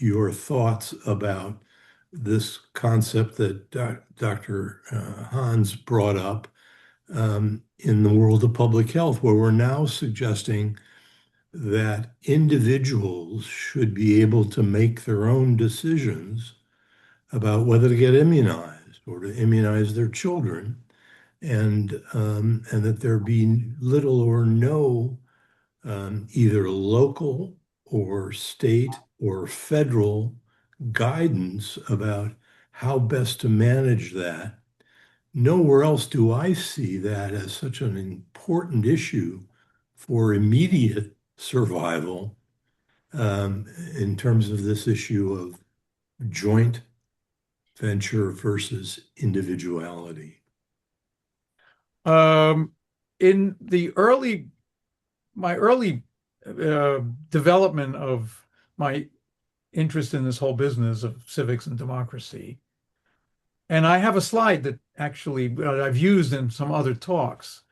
Speaker 3: your thoughts about this concept that Dr. Hans brought up in the world of public health, where we're now suggesting that individuals should be able to make their own decisions about whether to get immunized or to immunize their children, and that there be little or no either local or state or federal guidance about how best to manage that. Nowhere else do I see that as such an important issue for immediate survival in terms of this issue of joint venture versus individuality.
Speaker 2: In my early development of my interest in this whole business of civics and democracy, and I have a slide that actually I've used in some other talks.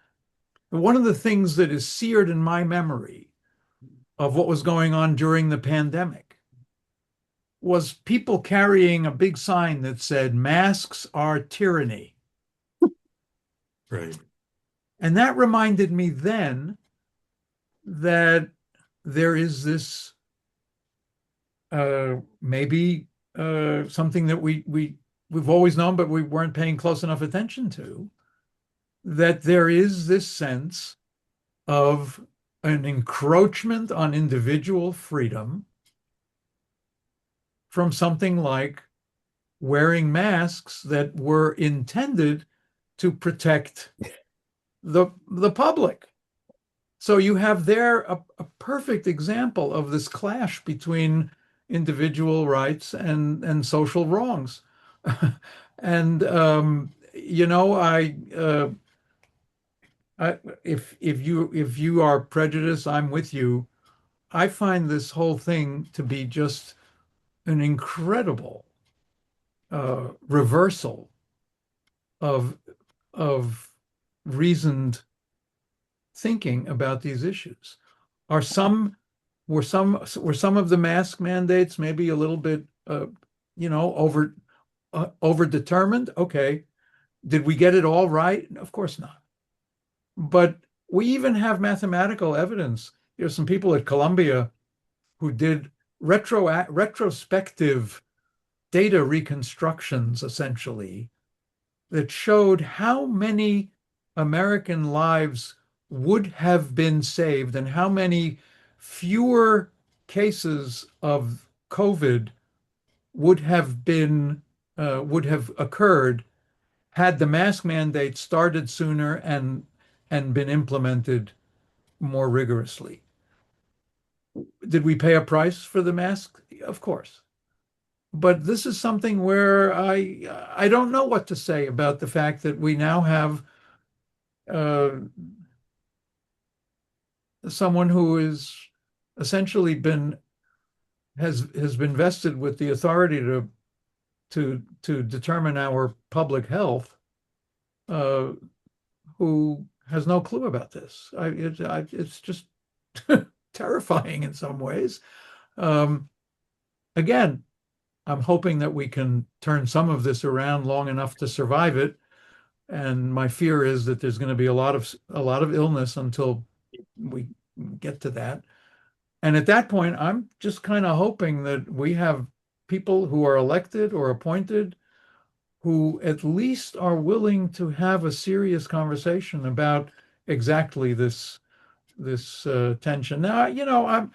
Speaker 2: One of the things that is seared in my memory of what was going on during the pandemic was people carrying a big sign that said, "Masks are tyranny."
Speaker 3: Right.
Speaker 2: And that reminded me then that there is this maybe something that we've always known, but we weren't paying close enough attention to, that there is this sense of an encroachment on individual freedom from something like wearing masks that were intended to protect the public. So you have there a perfect example of this clash between individual rights and social wrongs. And you know, if you are prejudiced, I'm with you. I find this whole thing to be just an incredible reversal of of reasoned thinking about these issues. Are some were some of the mask mandates maybe a little bit you know, over determined? Okay. Did we get it all right? Of course not. But we even have mathematical evidence. There's some people at Columbia who did retrospective data reconstructions, essentially, that showed how many American lives would have been saved and how many fewer cases of COVID would have occurred had the mask mandate started sooner and been implemented more rigorously. Did we pay a price for the mask? Of course. But this is something where I don't know what to say about the fact that we now have uh, someone who is essentially been has been vested with the authority to determine our public health, uh, who has no clue about this. It's just terrifying in some ways. Um, Again, I'm hoping that we can turn some of this around long enough to survive it. And my fear is that there's going to be a lot of illness until we get to that. And at that point, I'm just kind of hoping that we have people who are elected or appointed who at least are willing to have a serious conversation about exactly this tension. Now, you know,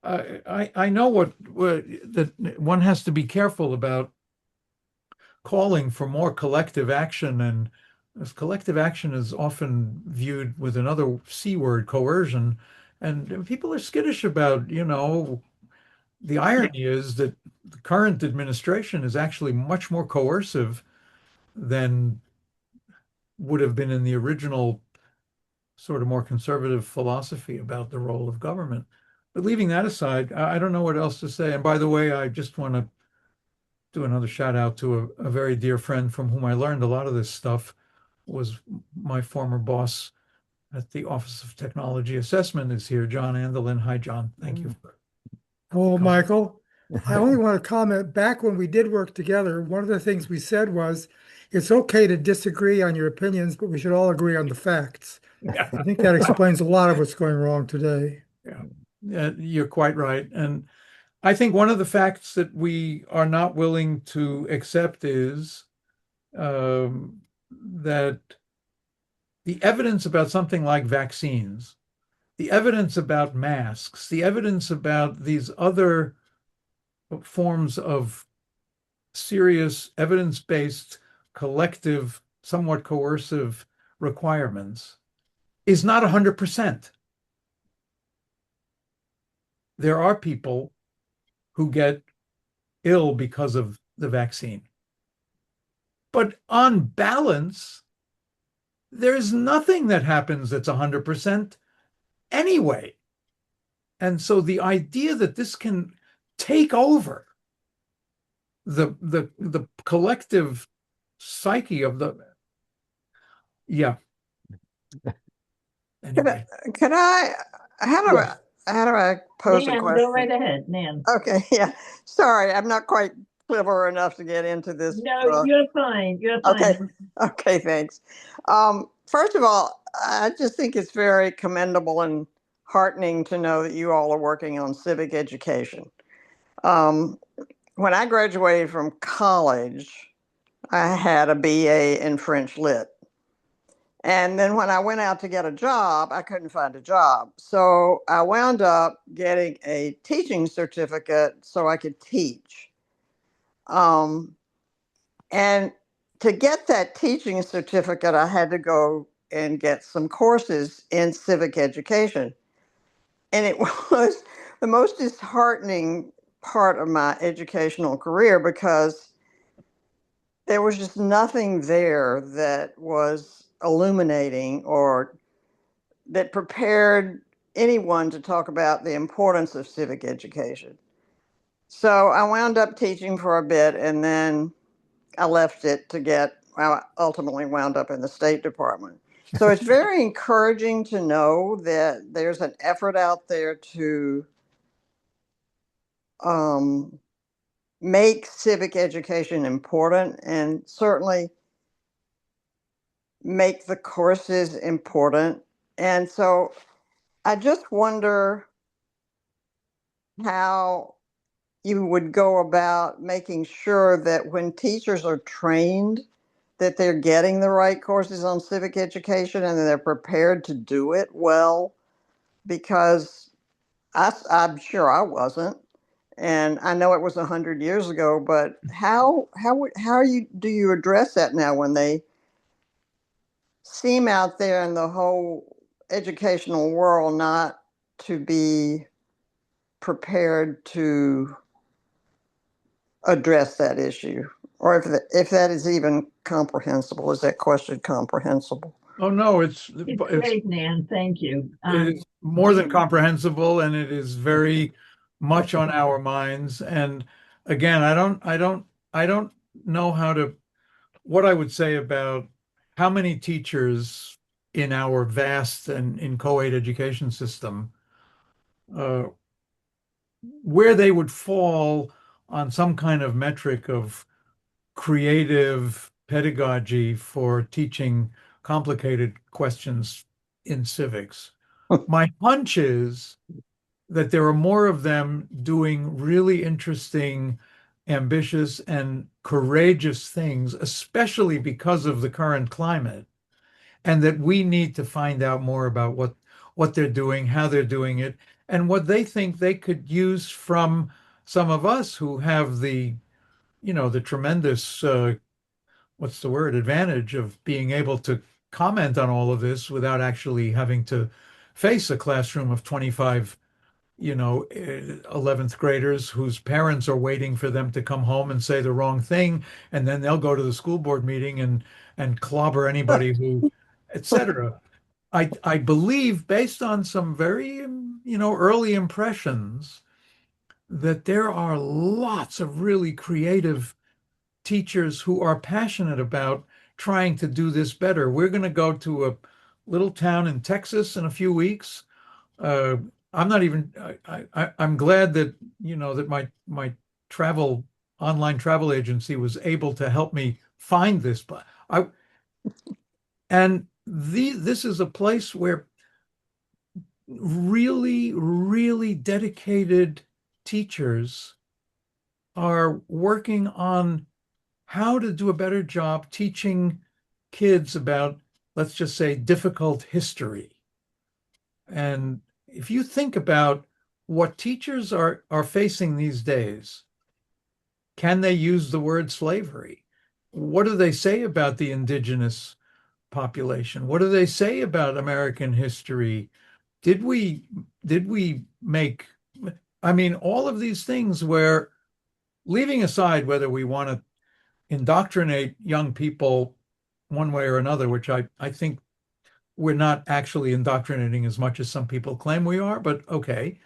Speaker 2: I know what that one has to be careful about calling for more collective action, and as collective action is often viewed with another C word, coercion, and people are skittish about, you know, the irony is that the current administration is actually much more coercive than would have been in the original sort of more conservative philosophy about the role of government. But leaving that aside, I don't know what else to say. And by the way, I just want to do another shout out to a very dear friend from whom I learned a lot of this stuff, was my former boss at the Office of Technology Assessment is here, John Andelin. Hi, John. Thank you for
Speaker 5: Hello,
Speaker 2: coming.
Speaker 5: Michael. I only want to comment, back when we did work together, one of the things we said was, it's okay to disagree on your opinions, but we should all agree on the facts.
Speaker 2: Yeah.
Speaker 5: I think that explains a lot of what's going wrong today.
Speaker 2: Yeah, you're quite right. And I think one of the facts that we are not willing to accept is that the evidence about something like vaccines, the evidence about masks, the evidence about these other forms of serious evidence-based, collective, somewhat coercive requirements is not 100%. There are people who get ill because of the vaccine. But on balance, there's nothing that happens that's 100% anyway. And so the idea that this can take over the collective psyche of the, yeah. Anyway.
Speaker 6: Can I,
Speaker 1: Yes.
Speaker 6: how do I pose a
Speaker 1: Nan,
Speaker 6: question?
Speaker 1: go right ahead, Nan.
Speaker 6: Okay, yeah. Sorry, I'm not quite clever enough to get into this.
Speaker 1: No, you're fine. You're fine.
Speaker 6: Okay. Okay, thanks. First of all, I just think it's very commendable and heartening to know that you all are working on civic education. When I graduated from college, I had a BA in French Lit. And then when I went out to get a job, I couldn't find a job. So I wound up getting a teaching certificate so I could teach. And to get that teaching certificate, I had to go and get some courses in civic education. And it was the most disheartening part of my educational career because there was just nothing there that was illuminating or that prepared anyone to talk about the importance of civic education. So I wound up teaching for a bit, and then I left it I ultimately wound up in the State Department. So it's very encouraging to know that there's an effort out there to make civic education important, and certainly make the courses important. And so I just wonder how you would go about making sure that when teachers are trained, that they're getting the right courses on civic education and that they're prepared to do it well, because I'm sure I wasn't. And I know it was 100 years ago, but do you address that now when they seem out there in the whole educational world not to be prepared to address that issue, or if that is even comprehensible? Is that question comprehensible?
Speaker 2: Oh, no,
Speaker 1: It's great, Nan. Thank you.
Speaker 2: it is more than comprehensible, and it is very much on our minds. And again, I don't know what I would say about how many teachers in our vast and in co-ed education system, uh, where they would fall on some kind of metric of creative pedagogy for teaching complicated questions in civics. My hunch is that there are more of them doing really interesting, ambitious, and courageous things, especially because of the current climate, and that we need to find out more about what they're doing, how they're doing it, and what they think they could use from some of us who have the tremendous what's the word, advantage of being able to comment on all of this without actually having to face a classroom of 25 11th graders whose parents are waiting for them to come home and say the wrong thing, and then they'll go to the school board meeting and clobber anybody who, etc. I believe, based on some very early impressions, that there are lots of really creative teachers who are passionate about trying to do this better. We're going to go to a little town in Texas in a few weeks. Uh, I'm not even. I'm glad that that my travel online travel agency was able to help me find this. But this is a place where really, really dedicated teachers are working on how to do a better job teaching kids about, let's just say, difficult history. And if you think about what teachers are facing these days, can they use the word slavery? What do they say about the indigenous population? What do they say about American history? Did we make, I mean, all of these things where, leaving aside whether we want to indoctrinate young people one way or another, which I think we're not actually indoctrinating as much as some people claim we are, but okay.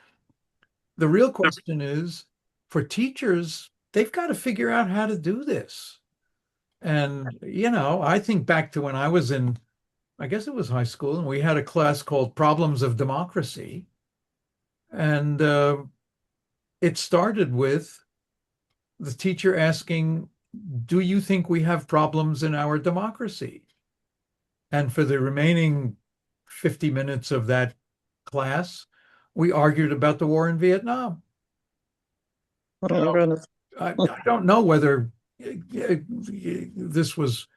Speaker 2: The real question is, for teachers, they've got to figure out how to do this. And, I think back to when I was in, I guess it was high school, and we had a class called Problems of Democracy. And it started with the teacher asking, do you think we have problems in our democracy? And for the remaining 50 minutes of that class, we argued about the war in Vietnam.
Speaker 6: Oh,
Speaker 2: I don't know whether this was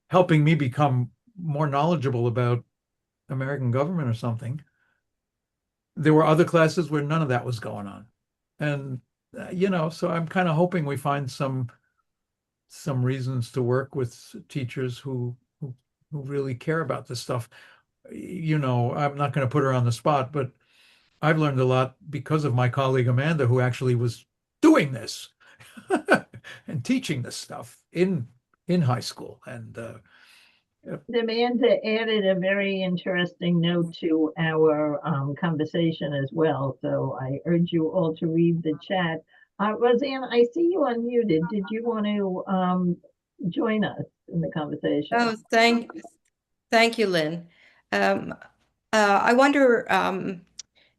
Speaker 2: helping me become more knowledgeable about American government or something. There were other classes where none of that was going on. And, so I'm kind of hoping we find some reasons to work with teachers who really care about this stuff. You know, I'm not going to put her on the spot, but I've learned a lot because of my colleague Amanda, who actually was doing this and teaching this stuff in high school. And
Speaker 1: Amanda added a very interesting note to our conversation as well. So I urge you all to read the chat. Roseanne, I see you unmuted. Did you want to join us in the conversation?
Speaker 7: Oh, thank you, Lynn. I wonder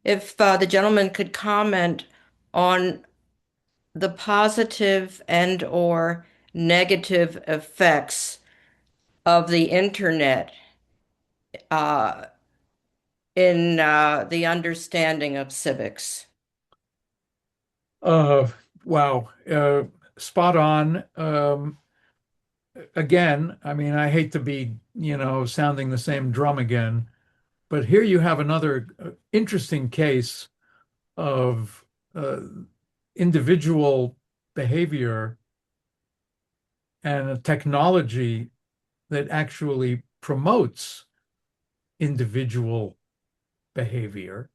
Speaker 7: if the gentleman could comment on the positive and or negative effects of the internet in the understanding of civics.
Speaker 2: wow, spot on. Again, I mean, I hate to be, you know, sounding the same drum again, but here you have another interesting case of individual behavior and a technology that actually promotes individual behavior.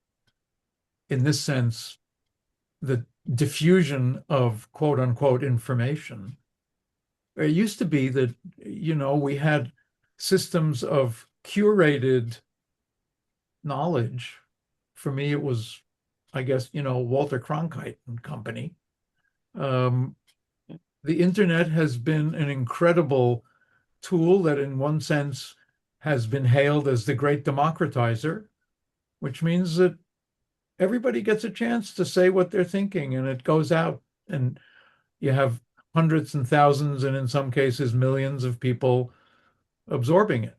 Speaker 2: In this sense, the diffusion of quote unquote information. It used to be that, you know, we had systems of curated knowledge. For me, it was, I guess, you know, Walter Cronkite and company. The internet has been an incredible tool that, in one sense, has been hailed as the great democratizer, which means that everybody gets a chance to say what they're thinking, and it goes out, and you have hundreds and thousands, and in some cases, millions of people absorbing it.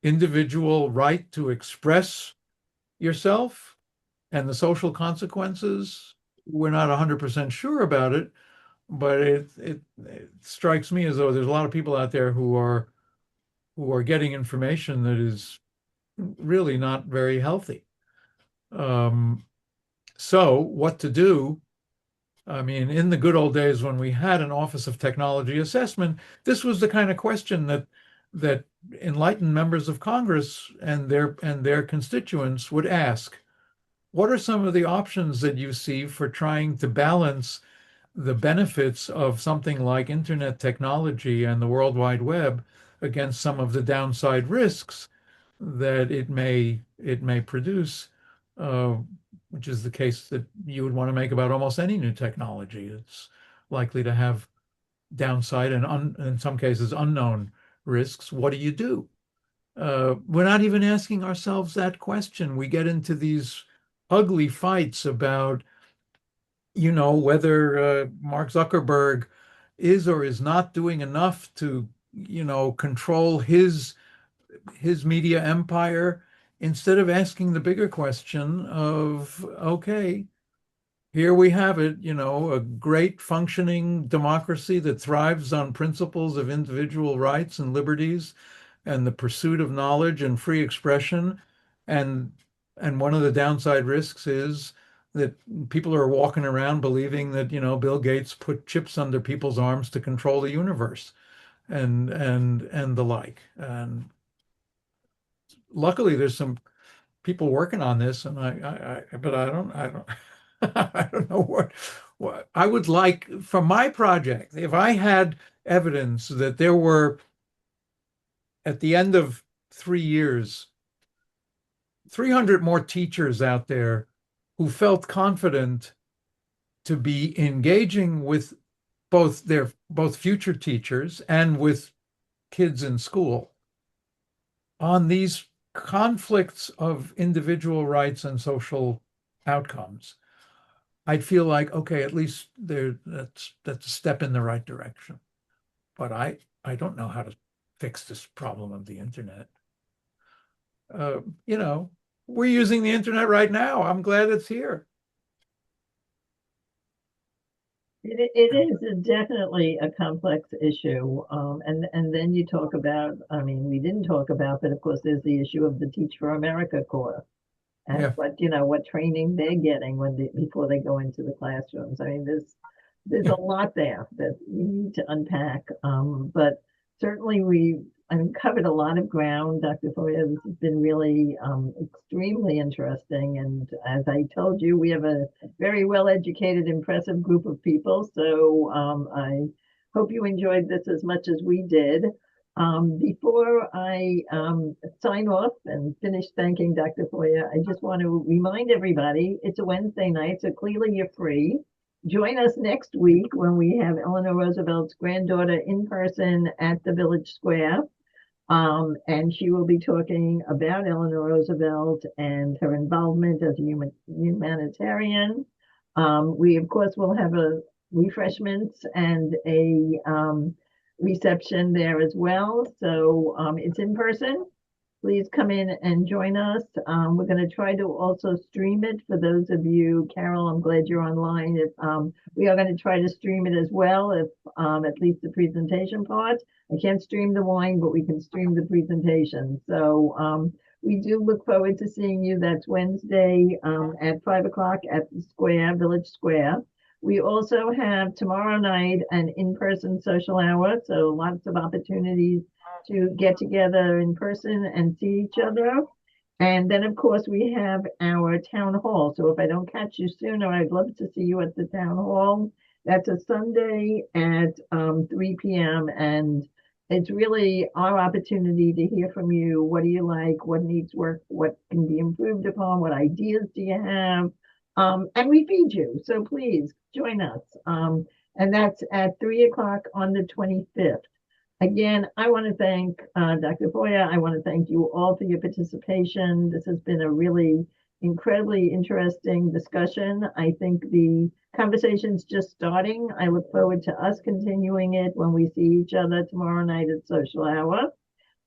Speaker 2: Individual right to express yourself and the social consequences, we're not 100% sure about it, but it strikes me as though there's a lot of people out there who are getting information that is really not very healthy. So what to do? I mean, in the good old days when we had an Office of Technology Assessment, this was the kind of question that enlightened members of Congress and their constituents would ask. What are some of the options that you see for trying to balance the benefits of something like internet technology and the World Wide Web against some of the downside risks that it may produce, which is the case that you would want to make about almost any new technology. It's likely to have downside and in some cases unknown risks. What do you do? We're not even asking ourselves that question. We get into these ugly fights about, you know, whether Mark Zuckerberg is or is not doing enough to, you know, control his media empire, instead of asking the bigger question of, okay, here we have it, you know, a great functioning democracy that thrives on principles of individual rights and liberties and the pursuit of knowledge and free expression. And one of the downside risks is that people are walking around believing that, you know, Bill Gates put chips under people's arms to control the universe and the like. And luckily there's some people working on this, and but I don't I don't know what I would like for my project. If I had evidence that there were, at the end of 3 years, 300 more teachers out there who felt confident to be engaging with both future teachers and with kids in school on these conflicts of individual rights and social outcomes, I'd feel like, okay, at least that's a step in the right direction. But I don't know how to fix this problem of the internet. You know, we're using the internet right now. I'm glad it's here.
Speaker 1: It is definitely a complex issue. And then you talk about, I mean, we didn't talk about, but of course, there's the issue of the Teach for America course and
Speaker 2: Yeah.
Speaker 1: what training they're getting before they go into the classrooms. I mean, there's a lot there that we need to unpack. But certainly covered a lot of ground, Dr. Feuer. This has been really extremely interesting. And as I told you, we have a very well-educated, impressive group of people. So I hope you enjoyed this as much as we did. Before I sign off and finish thanking Dr. Feuer, I just want to remind everybody it's a Wednesday night, so clearly you're free. Join us next week when we have Eleanor Roosevelt's granddaughter in person at the Village Square. And she will be talking about Eleanor Roosevelt and her involvement as a humanitarian. We, of course, will have a refreshments and a reception there as well. So it's in person. Please come in and join us. We're going to try to also stream it for those of you. Carol, I'm glad you're online. If we are going to try to stream it as well, if at least the presentation part. I can't stream the wine, but we can stream the presentation. So we do look forward to seeing you. That's Wednesday at 5 o'clock at the Square, Village Square. We also have tomorrow night an in-person social hour, so lots of opportunities to get together in person and see each other. And then, of course, we have our town hall. So if I don't catch you sooner, I'd love to see you at the town hall. That's a Sunday at 3 p.m. And it's really our opportunity to hear from you. What do you like? What needs work? What can be improved upon? What ideas do you have? And we feed you. So please join us. And that's at 3 o'clock on the 25th. Again, I want to thank Dr. Feuer. I want to thank you all for your participation. This has been a really incredibly interesting discussion. I think the conversation's just starting. I look forward to us continuing it when we see each other tomorrow night at Social Hour.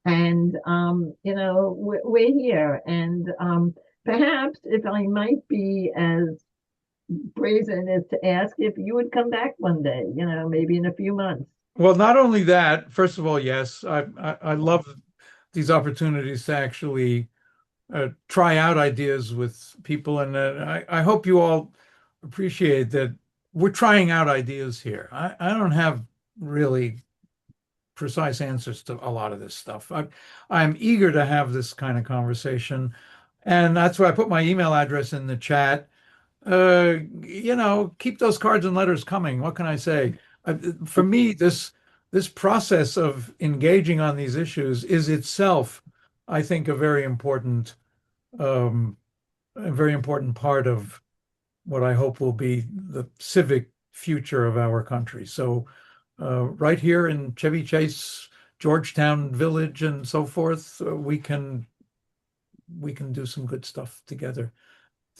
Speaker 1: And, you know, we're here. And perhaps if I might be as brazen as to ask if you would come back one day, you know, maybe in a few months.
Speaker 2: Well, not only that, first of all, yes, I love these opportunities to actually try out ideas with people. And I hope you all appreciate that we're trying out ideas here. I don't have really precise answers to a lot of this stuff. I'm eager to have this kind of conversation. And that's why I put my email address in the chat. You know, keep those cards and letters coming. What can I say? For me, this process of engaging on these issues is itself, I think, a very important part of what I hope will be the civic future of our country. So, right here in Chevy Chase, Georgetown Village, and so forth, we can do some good stuff together.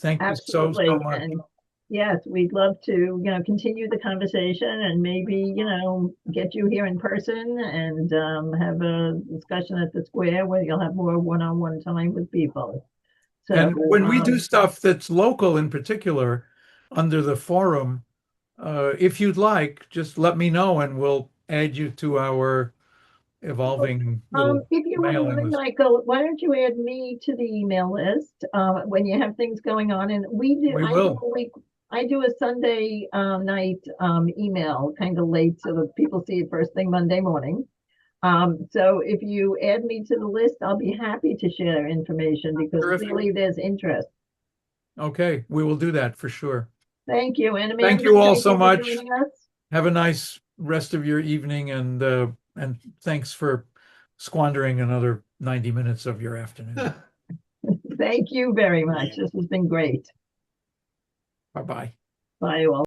Speaker 2: Thank you so much.
Speaker 1: And yes, we'd love to, you know, continue the conversation and maybe, you know, get you here in person and have a discussion at the square where you'll have more one-on-one time with people. So
Speaker 2: and when we do stuff that's local in particular under the forum, if you'd like, just let me know and we'll add you to our evolving
Speaker 1: if you wouldn't mind, Michael, why don't you add me to the email list when you have things going on? And I do a Sunday night email kind of late so that people see it first thing Monday morning. So if you add me to the list, I'll be happy to share information because clearly there's interest.
Speaker 2: Okay, we will do that for sure.
Speaker 1: Thank you. And Amanda,
Speaker 2: thank you all so much.
Speaker 1: Us.
Speaker 2: Have a nice rest of your evening and thanks for squandering another 90 minutes of your afternoon.
Speaker 1: Thank you very much. This has been great.
Speaker 2: Bye-bye.
Speaker 1: Bye all.